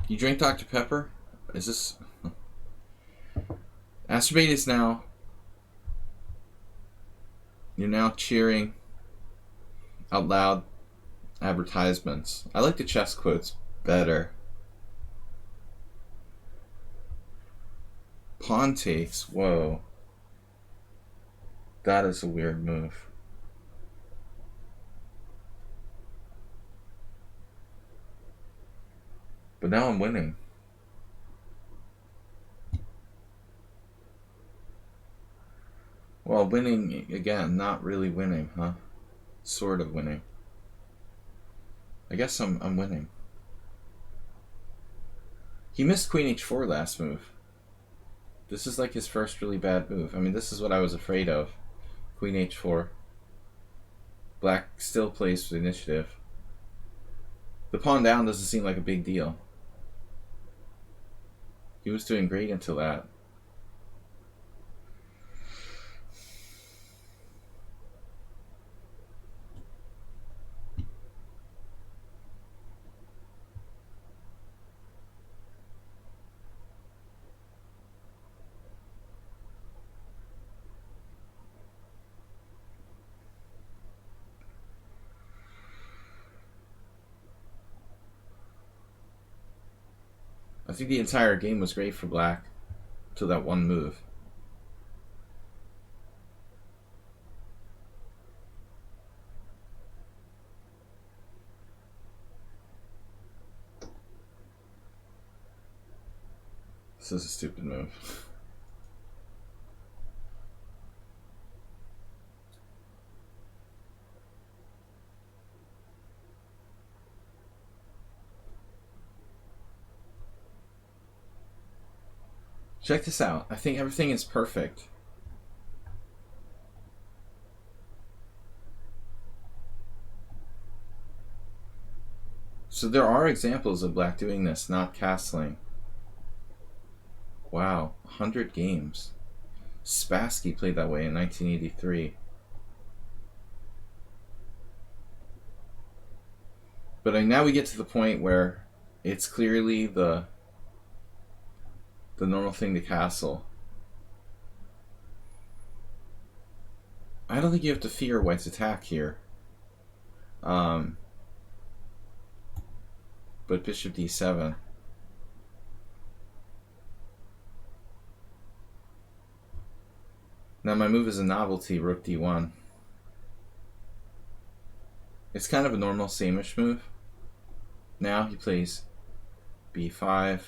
You drink Dr. Pepper? Is this... Astrobate is now... You're now cheering out loud advertisements. I like the chess quotes better. Pawn takes. Whoa. That is a weird move. But now I'm winning. Well, winning again, not really winning, huh? Sort of winning. I guess I'm winning. He missed Queen H4 last move. This is like his first really bad move. I mean, this is what I was afraid of. Queen H4. Black still plays for the initiative. The pawn down doesn't seem like a big deal. He was doing great until that. I think the entire game was great for Black till that one move. This is a stupid move. Check this out. I think everything is perfect. So there are examples of Black doing this, not castling. Wow, 100 games. Spassky played that way in 1983. But now we get to the point where it's clearly the normal thing to castle. I don't think you have to fear White's attack here. But bishop d7. Now my move is a novelty, rook d1. It's kind of a normal same-ish move. Now he plays b5.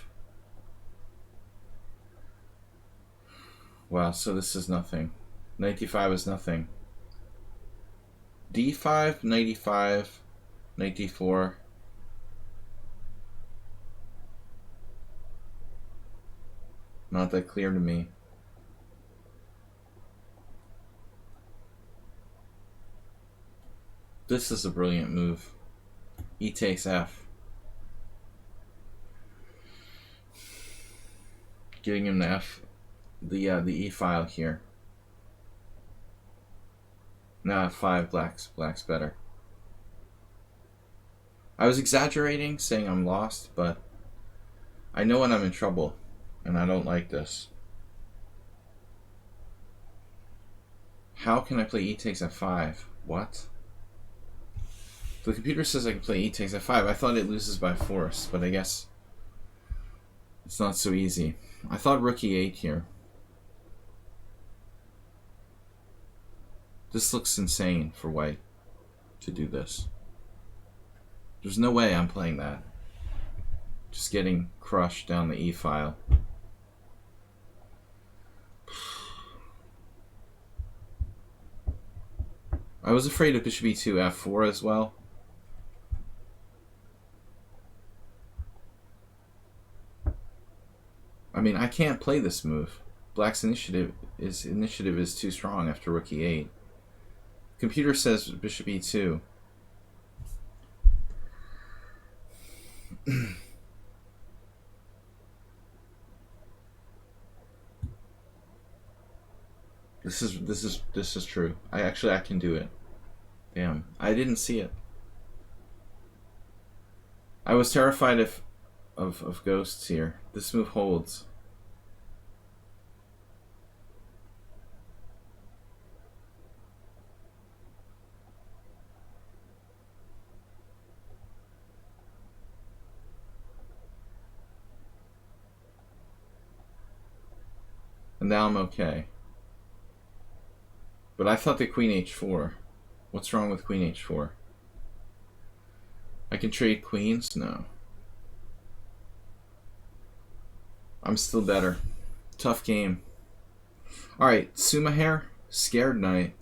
Wow, so this is nothing. Knight d5 is nothing. d5, knight e5, knight d4. Not that clear to me. This is a brilliant move. E takes f. Getting him to f. The E file here. Now f5, black's better. I was exaggerating, saying I'm lost, but I know when I'm in trouble, and I don't like this. How can I play e takes f5? What? The computer says I can play e takes f5. I thought it loses by force, but I guess it's not so easy. I thought rook e8 here. This looks insane for white to do this. There's no way I'm playing that. Just getting crushed down the e file. I was afraid of bishop e2 f4 as well. I mean, I can't play this move. Black's initiative is too strong after rook e8. Computer says bishop e2. This is true. I can do it. Damn, I didn't see it. I was terrified of ghosts here. This move holds. And now I'm okay. But I thought the queen h4. What's wrong with queen h4? I can trade queens? No. I'm still better. Tough game. Alright, Sumahair, Scared Knight.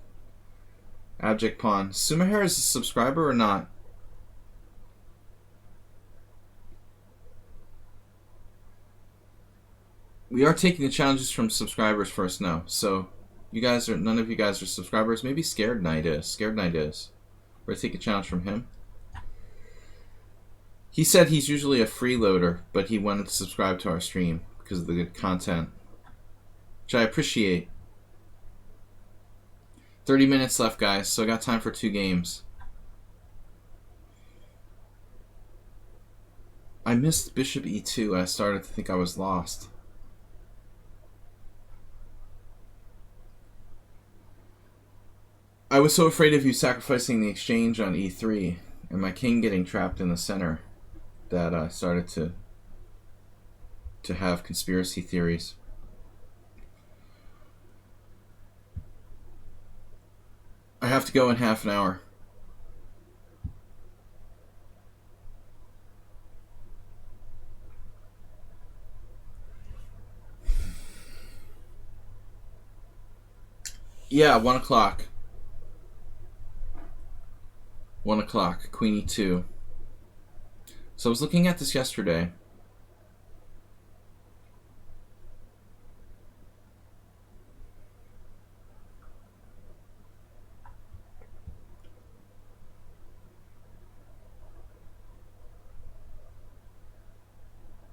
Abject Pawn. Sumahair is a subscriber or not? We are taking the challenges from subscribers first now. So none of you guys are subscribers. Maybe Scared Knight is. Scared Knight is. We're gonna take a challenge from him. He said he's usually a freeloader, but he wanted to subscribe to our stream because of the good content, which I appreciate. 30 minutes left, guys, so I got time for 2 games. I missed bishop e2. I started to think I was lost. I was so afraid of you sacrificing the exchange on e3 and my king getting trapped in the center that I started to have conspiracy theories. I have to go in half an hour. Yeah, 1 o'clock. 1 o'clock, queen e2. So I was looking at this yesterday.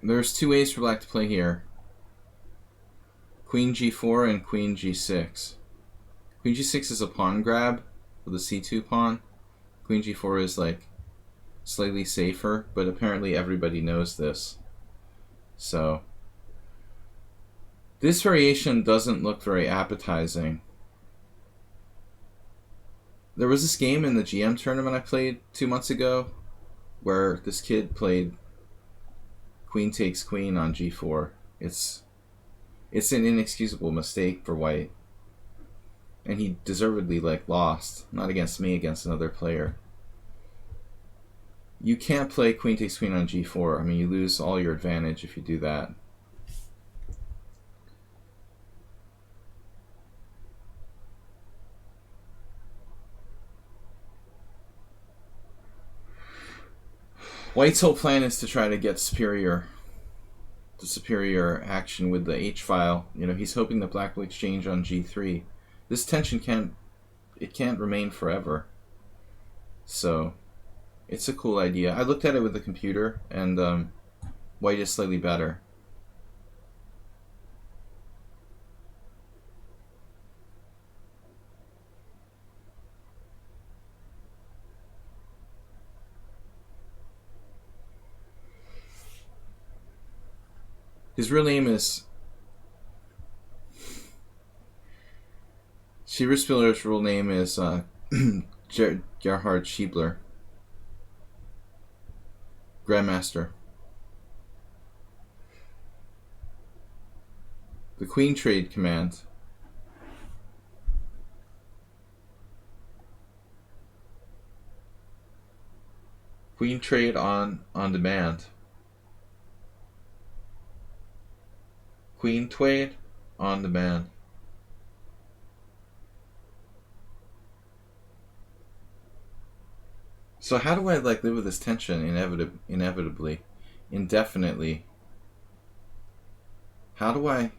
There's 2 ways for black to play here. Queen g4 and queen g6. Queen g6 is a pawn grab with a c2 pawn. Queen g4 is like slightly safer, but apparently everybody knows this. So this variation doesn't look very appetizing. There was this game in the GM tournament I played 2 months ago where this kid played queen takes queen on g4. It's an inexcusable mistake for white. And he deservedly lost. Not against me, against another player. You can't play queen takes queen on g4. I mean, you lose all your advantage if you do that. White's whole plan is to try to get superior action with the h file. You know, he's hoping that black will exchange on g3. This tension can't remain forever. So it's a cool idea. I looked at it with the computer, and white is slightly better. His real name is... Schieberspieler's real name is Gerhard Schiebler, Grandmaster. The Queen Trade command. Queen Trade on demand. Queen Trade on demand. So how do I live with this tension inevitably, indefinitely? How do I?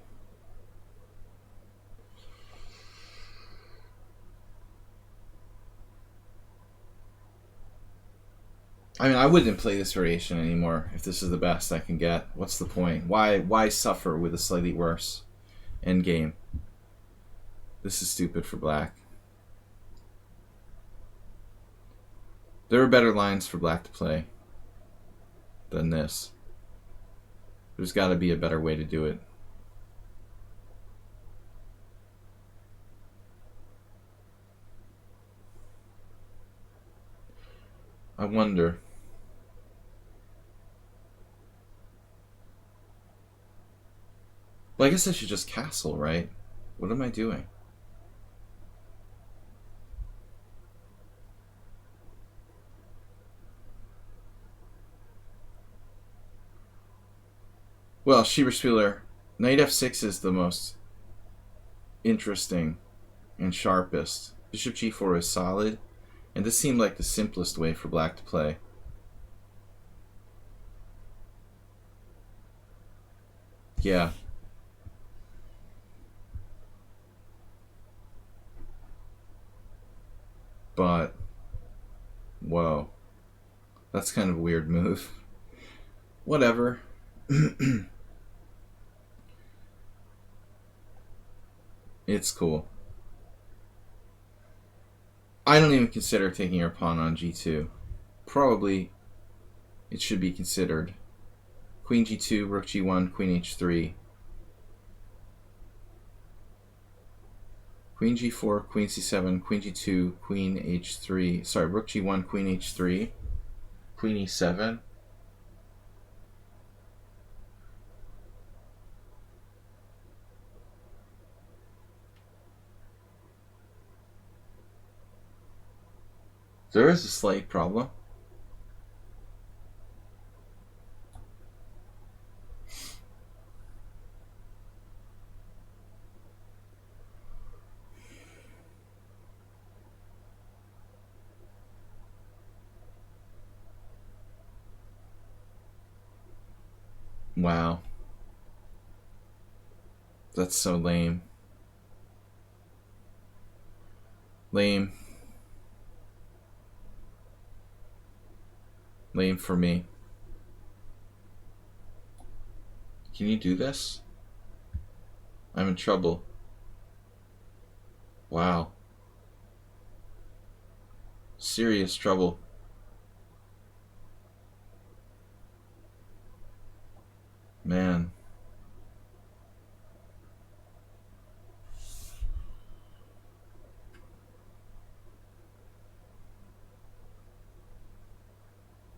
I mean, I wouldn't play this variation anymore if this is the best I can get. What's the point? Why suffer with a slightly worse endgame? This is stupid for black. There are better lines for black to play than this. There's got to be a better way to do it. I wonder. Well, I guess I should just castle, right? What am I doing? Well, Schieberspieler, knight f6 is the most interesting and sharpest. Bishop g4 is solid, and this seemed like the simplest way for black to play. Yeah. But, whoa. That's kind of a weird move. Whatever. It's cool. I don't even consider taking your pawn on g2. Probably it should be considered. Queen g2, rook g1, queen h3. Queen g4, queen c7, queen g2, queen h3. Sorry, rook g1, queen h3, queen e7. There is a slight problem. Wow. That's so lame. Lame. Lame for me. Can you do this? I'm in trouble. Wow. Serious trouble. Man.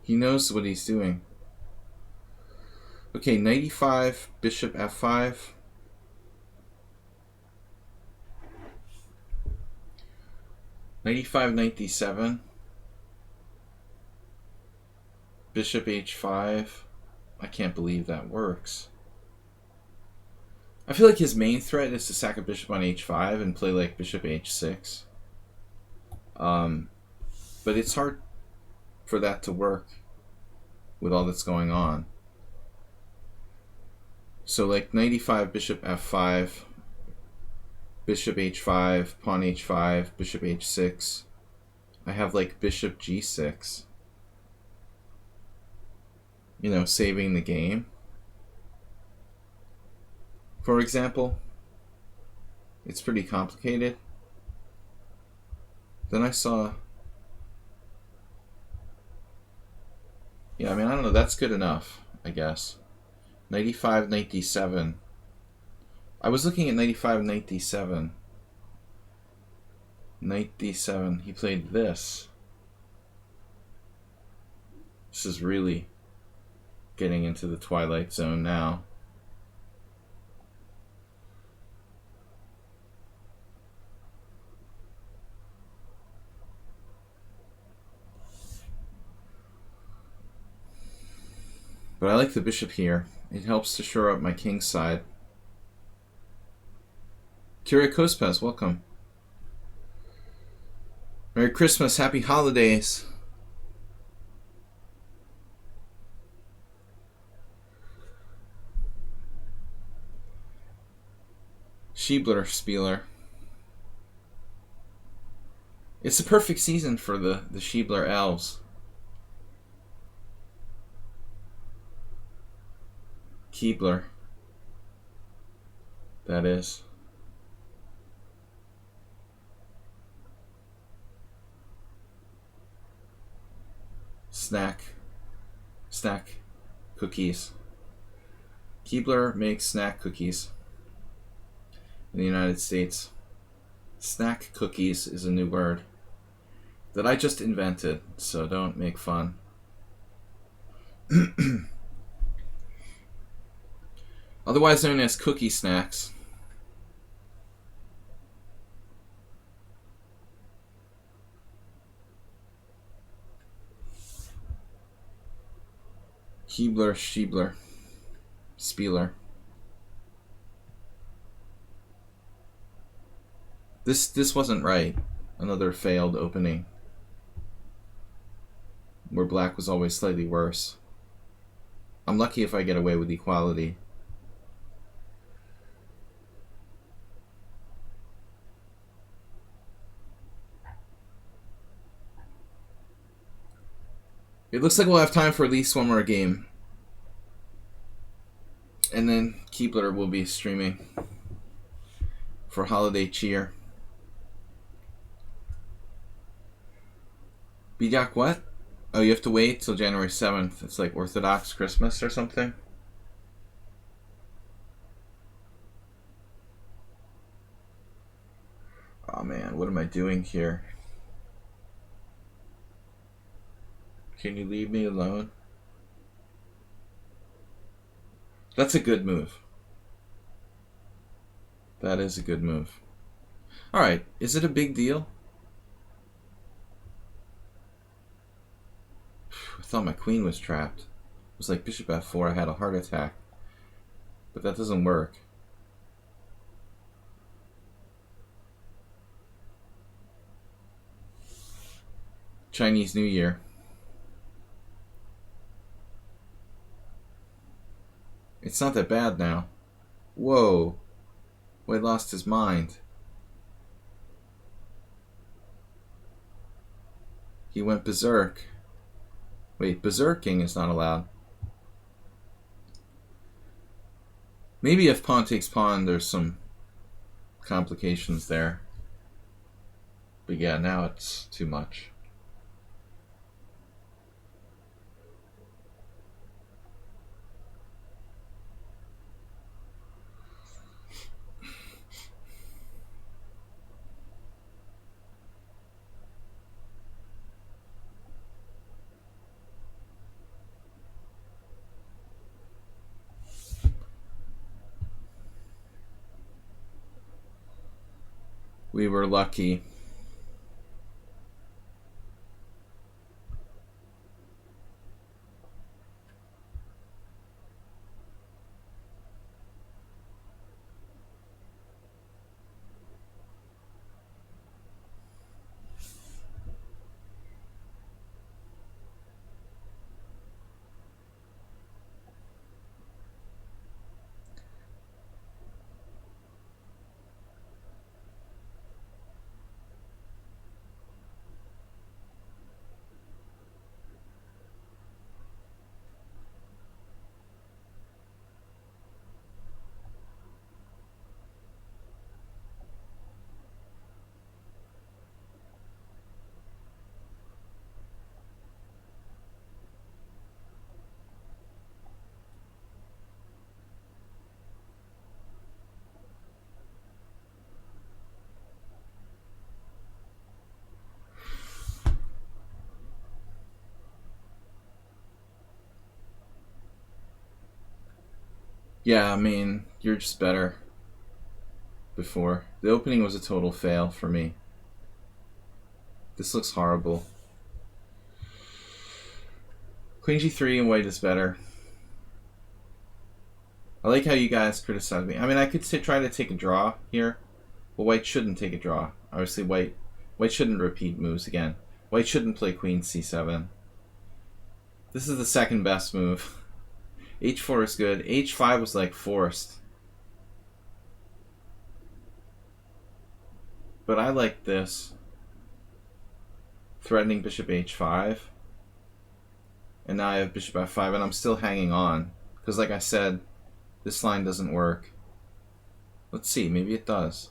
He knows what he's doing. Okay, knight e5, bishop f5. Knight e5, knight d7. Bishop h5. I can't believe that works. I feel like his main threat is to sack a bishop on h5 and play like bishop h6. But it's hard for that to work with all that's going on. So like knight e5, bishop f5, bishop h5, pawn h5, bishop h6. I have like bishop g6. You know, saving the game. For example, it's pretty complicated. Then I saw, yeah, I mean, I don't know, that's good enough, I guess. Knight e5, knight d7. I was looking at knight e5, knight d7. Knight d7. He played this. This is really getting into the twilight zone now. But I like the bishop here. It helps to shore up my king's side. Kyria Kospes, welcome. Merry Christmas, happy holidays. Schiebler Spieler. It's a perfect season for the Schiebler elves. Keebler. That is. Snack cookies. Keebler makes snack cookies in the United States. Snack cookies is a new word that I just invented, so don't make fun. Otherwise known as cookie snacks. Keebler, Schiebler, Spieler. This wasn't right. Another failed opening where black was always slightly worse. I'm lucky if I get away with equality. It looks like we'll have time for at least one more game. And then Keebler will be streaming for holiday cheer. Bidak what? Oh, you have to wait till January 7th. It's like Orthodox Christmas or something. Oh man, what am I doing here? Can you leave me alone? That's a good move. That is a good move. Alright, is it a big deal? I thought my queen was trapped. It was like bishop f4, I had a heart attack. But that doesn't work. Chinese New Year. It's not that bad now. Whoa. White lost his mind. He went berserk. Wait, berserking is not allowed. Maybe if pawn takes pawn, there's some complications there. But yeah, now it's too much. We were lucky. Yeah, I mean, you're just better before. The opening was a total fail for me. This looks horrible. Queen g3 and white is better. I like how you guys criticize me. I mean, I could try to take a draw here, but white shouldn't take a draw. Obviously, white shouldn't repeat moves again. White shouldn't play queen c7. This is the second best move. h4 is good. h5 was like forced. But I like this. Threatening bishop h5. And now I have bishop f5, and I'm still hanging on. Because like I said, this line doesn't work. Let's see, maybe it does.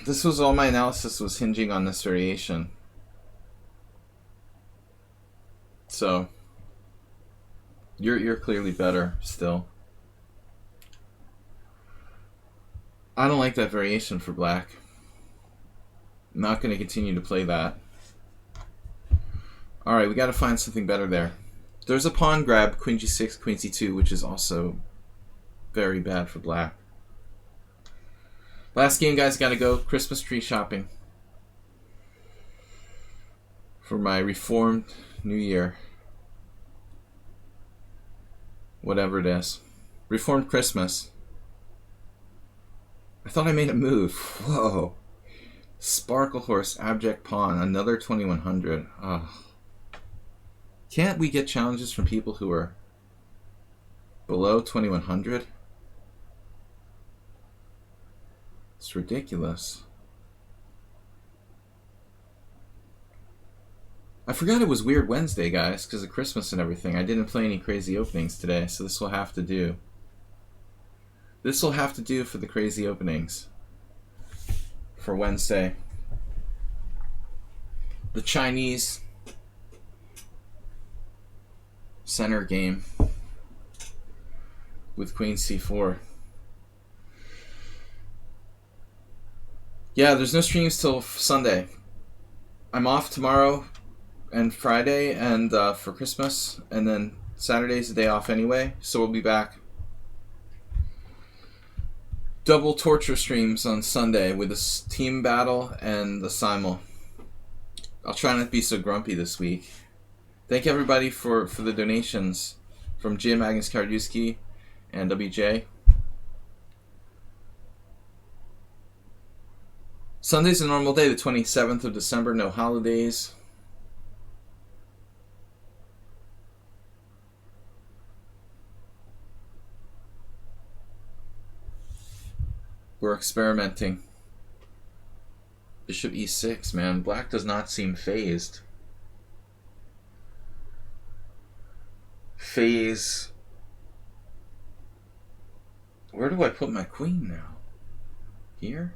This was all my analysis was hinging on this variation. So you're clearly better still. I don't like that variation for black. I'm not going to continue to play that. Alright, we got to find something better there. There's a pawn grab, queen g6, queen c2, which is also very bad for black. Last game, guys, got to go Christmas tree shopping for my reformed New Year. Whatever it is. Reformed Christmas. I thought I made a move. Whoa. Sparkle Horse, Abject Pawn, another 2100. Oh. Can't we get challenges from people who are below 2100? It's ridiculous. I forgot it was Weird Wednesday, guys, because of Christmas and everything. I didn't play any crazy openings today, so this will have to do. This will have to do for the crazy openings for Wednesday. The Chinese center game with queen c4. Yeah, there's no streams till Sunday. I'm off tomorrow and Friday and for Christmas, and then Saturday's the day off anyway, so we'll be back. Double torture streams on Sunday with a team battle and the simul. I'll try not to be so grumpy this week. Thank everybody for the donations from Jim, Agnes Kardusky, and WJ. Sunday's a normal day, the 27th of December, no holidays. We're experimenting. Bishop e6, man. Black does not seem phased. Phase. Where do I put my queen now? Here?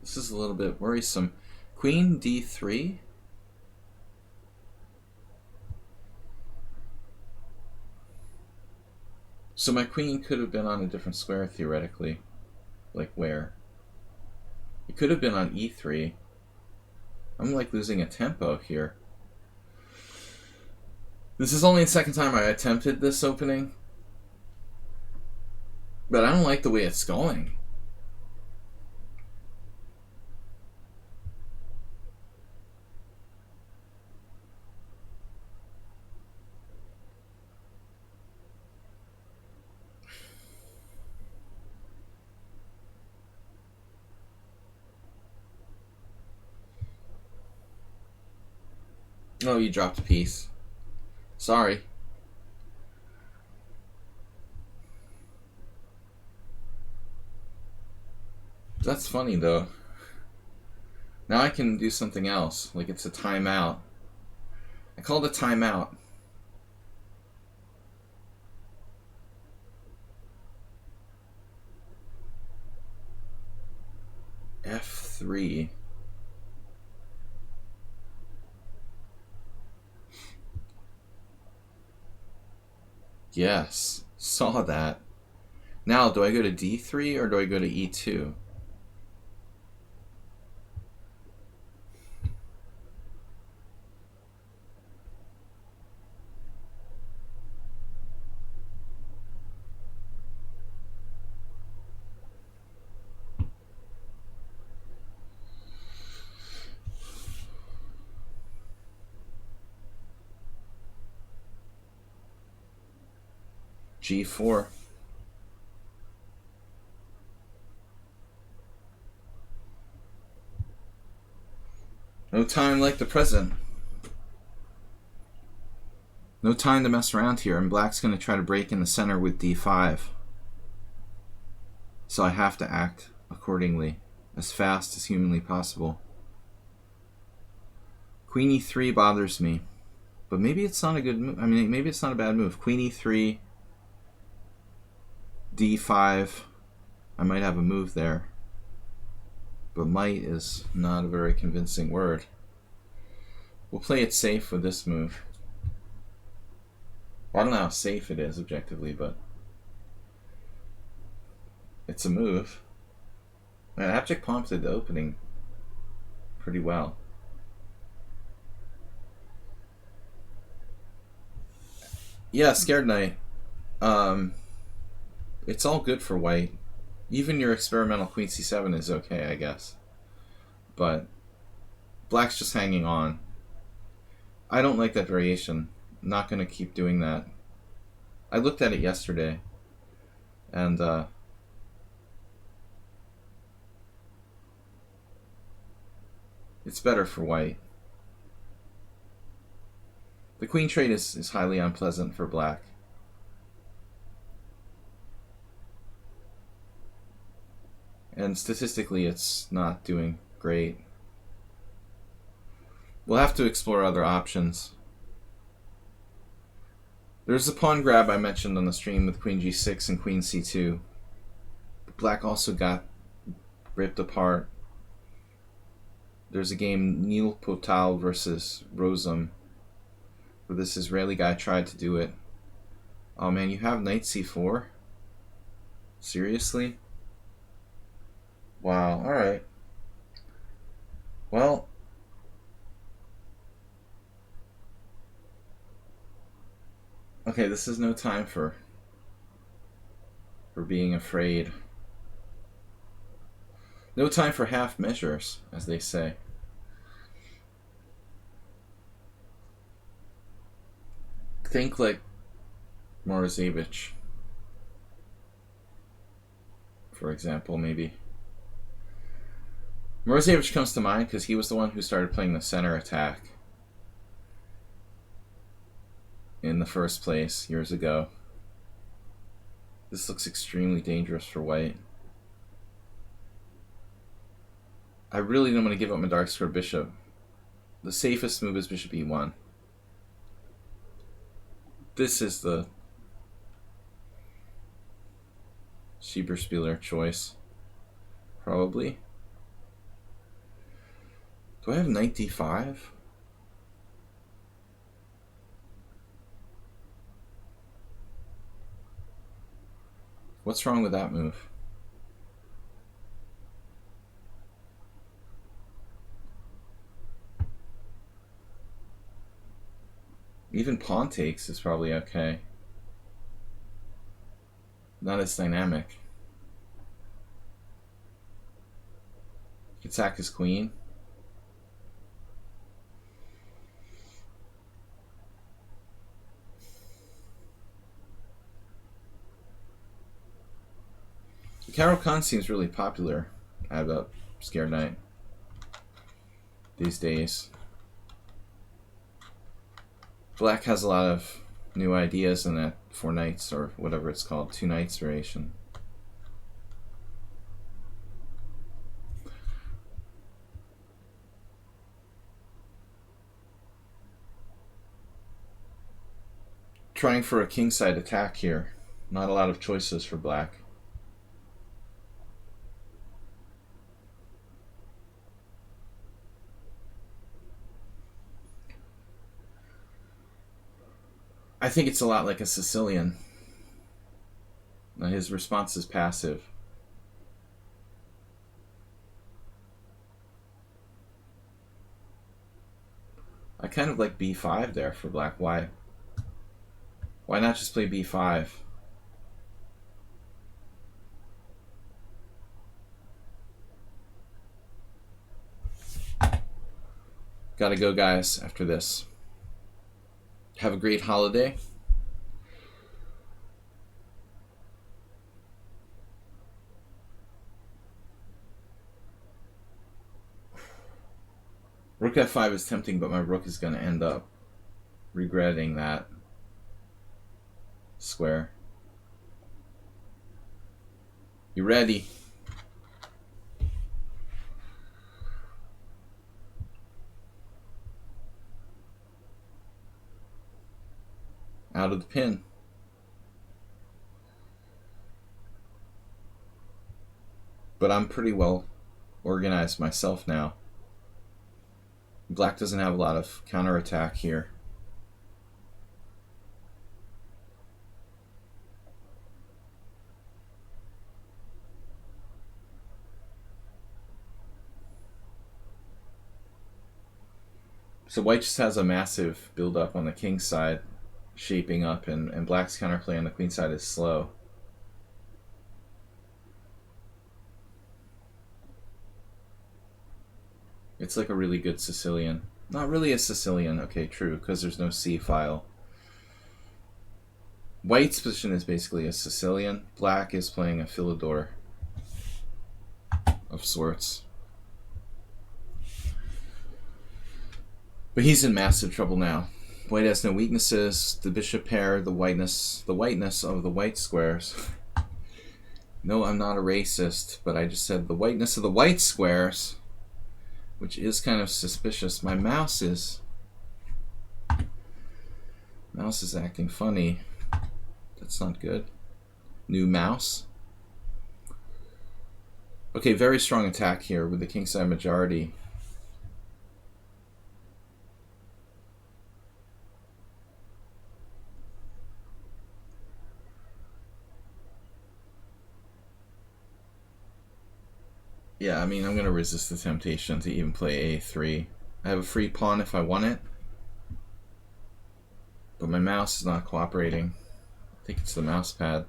This is a little bit worrisome. Queen d3? So my queen could have been on a different square, theoretically. Like where? It could have been on e3. I'm like losing a tempo here. This is only the second time I attempted this opening. But I don't like the way it's going. Oh, you dropped a piece. Sorry. That's funny, though. Now I can do something else. Like it's a timeout. I called a timeout. F3. Yes, saw that. Now, do I go to D3 or do I go to E2? G4. No time like the present. No time to mess around here, and black's going to try to break in the center with D5. So I have to act accordingly, as fast as humanly possible. Queen E3 bothers me, but maybe it's not a good move. I mean, maybe it's not a bad move. Queen E3, D5. I might have a move there, but might is not a very convincing word. We'll play it safe with this move. Well, I don't know how safe it is objectively, but it's a move. And abject pawn played the opening pretty well. Yeah, scared knight. It's all good for white. Even your experimental queen c7 is okay, I guess. But black's just hanging on. I don't like that variation. I'm not going to keep doing that. I looked at it yesterday, and it's better for white. The queen trade is highly unpleasant for black. And statistically, it's not doing great. We'll have to explore other options. There's a pawn grab I mentioned on the stream with queen g6 and queen c2. Black also got ripped apart. There's a game, Neil Potal versus Rosum, where this Israeli guy tried to do it. Oh man, you have knight c4? Seriously? Wow, alright. Well, okay, this is no time for being afraid. No time for half measures, as they say. Think like Morozevich, for example, maybe. Morozevich comes to mind because he was the one who started playing the center attack in the first place years ago. This looks extremely dangerous for white. I really don't want to give up my dark square bishop. The safest move is bishop e1. This is the Schieberspieler choice, probably. Do I have knight d5? What's wrong with that move? Even pawn takes is probably okay. Not as dynamic. Attack his queen. Carol Khan seems really popular at Scared Knight these days. Black has a lot of new ideas in that 4 knights, or whatever it's called, 2 knights variation. Trying for a kingside attack here. Not a lot of choices for black. I think it's a lot like a Sicilian. His response is passive. I kind of like b5 there for black. Why not just play b5? Gotta go, guys, after this. Have a great holiday. Rook f5 is tempting, but my rook is going to end up regretting that square. You ready? Out of the pin. But I'm pretty well organized myself now. Black doesn't have a lot of counterattack here. So white just has a massive build-up on the king side, shaping up, and black's counterplay on the queen side is slow. It's like a really good Sicilian. Not really a Sicilian, okay, true, because there's no C file. White's position is basically a Sicilian. Black is playing a Philidor of sorts. But he's in massive trouble now. White has no weaknesses. The bishop pair, the whiteness of the white squares. No, I'm not a racist, but I just said the whiteness of the white squares, which is kind of suspicious. My mouse is acting funny. That's not good. New mouse. Okay, very strong attack here with the kingside majority. Yeah, I mean, I'm going to resist the temptation to even play a3. I have a free pawn if I want it. But my mouse is not cooperating. I think it's the mouse pad.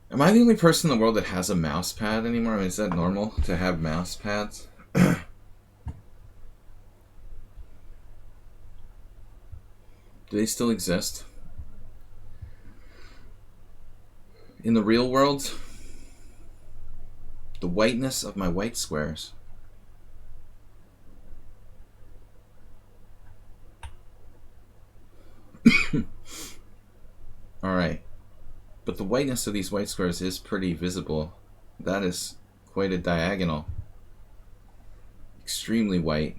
Am I the only person in the world that has a mouse pad anymore? I mean, is that normal to have mouse pads? Do they still exist? In the real world, the whiteness of my white squares. Alright. But the whiteness of these white squares is pretty visible. That is quite a diagonal. Extremely white.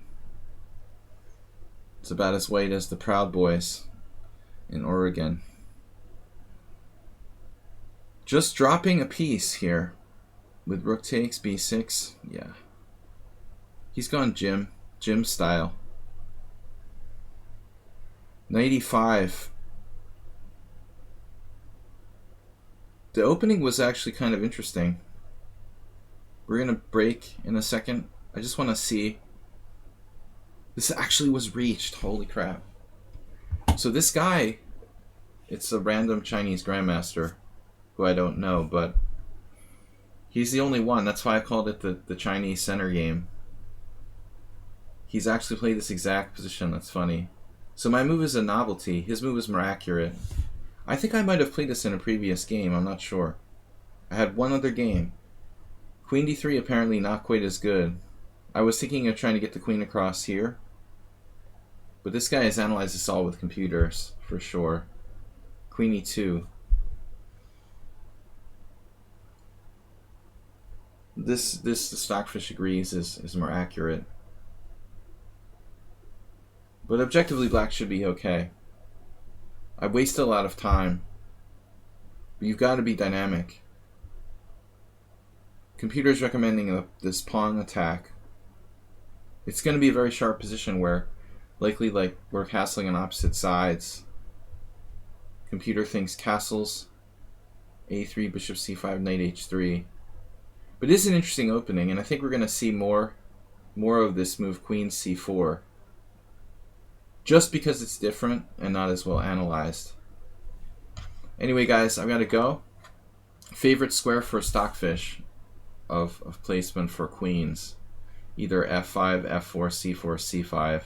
It's about as white as the Proud Boys in Oregon. Just dropping a piece here. With rook takes, b6, yeah. He's gone Jim style. Knight e5. The opening was actually kind of interesting. We're going to break in a second. I just want to see. This actually was reached. Holy crap. So this guy, it's a random Chinese grandmaster who I don't know, but he's the only one. That's why I called it the Chinese center game. He's actually played this exact position. That's funny. So my move is a novelty. His move is more accurate. I think I might have played this in a previous game. I'm not sure. I had one other game. Queen d3 apparently not quite as good. I was thinking of trying to get the queen across here. But this guy has analyzed this all with computers, for sure. Queen e2. This the Stockfish agrees is more accurate. But objectively, black should be okay. I wasted a lot of time. But you've got to be dynamic. Computer's recommending this pawn attack. It's going to be a very sharp position where likely we're castling on opposite sides. Computer thinks castles, a3, bishop c5, knight h3. But it is an interesting opening, and I think we're going to see more of this move, queen c4. Just because it's different and not as well analyzed. Anyway, guys, I've got to go. Favorite square for Stockfish of placement for queens. Either f5, f4, c4, c5.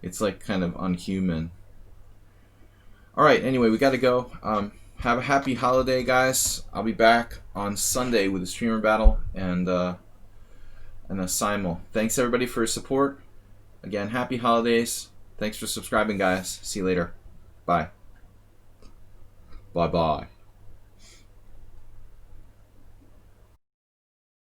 It's like kind of unhuman. Alright, anyway, we got to go. Have a happy holiday, guys. I'll be back on Sunday with a streamer battle, and and a simul. Thanks everybody for your support. Again, happy holidays. Thanks for subscribing, guys. See you later. Bye. Bye-bye.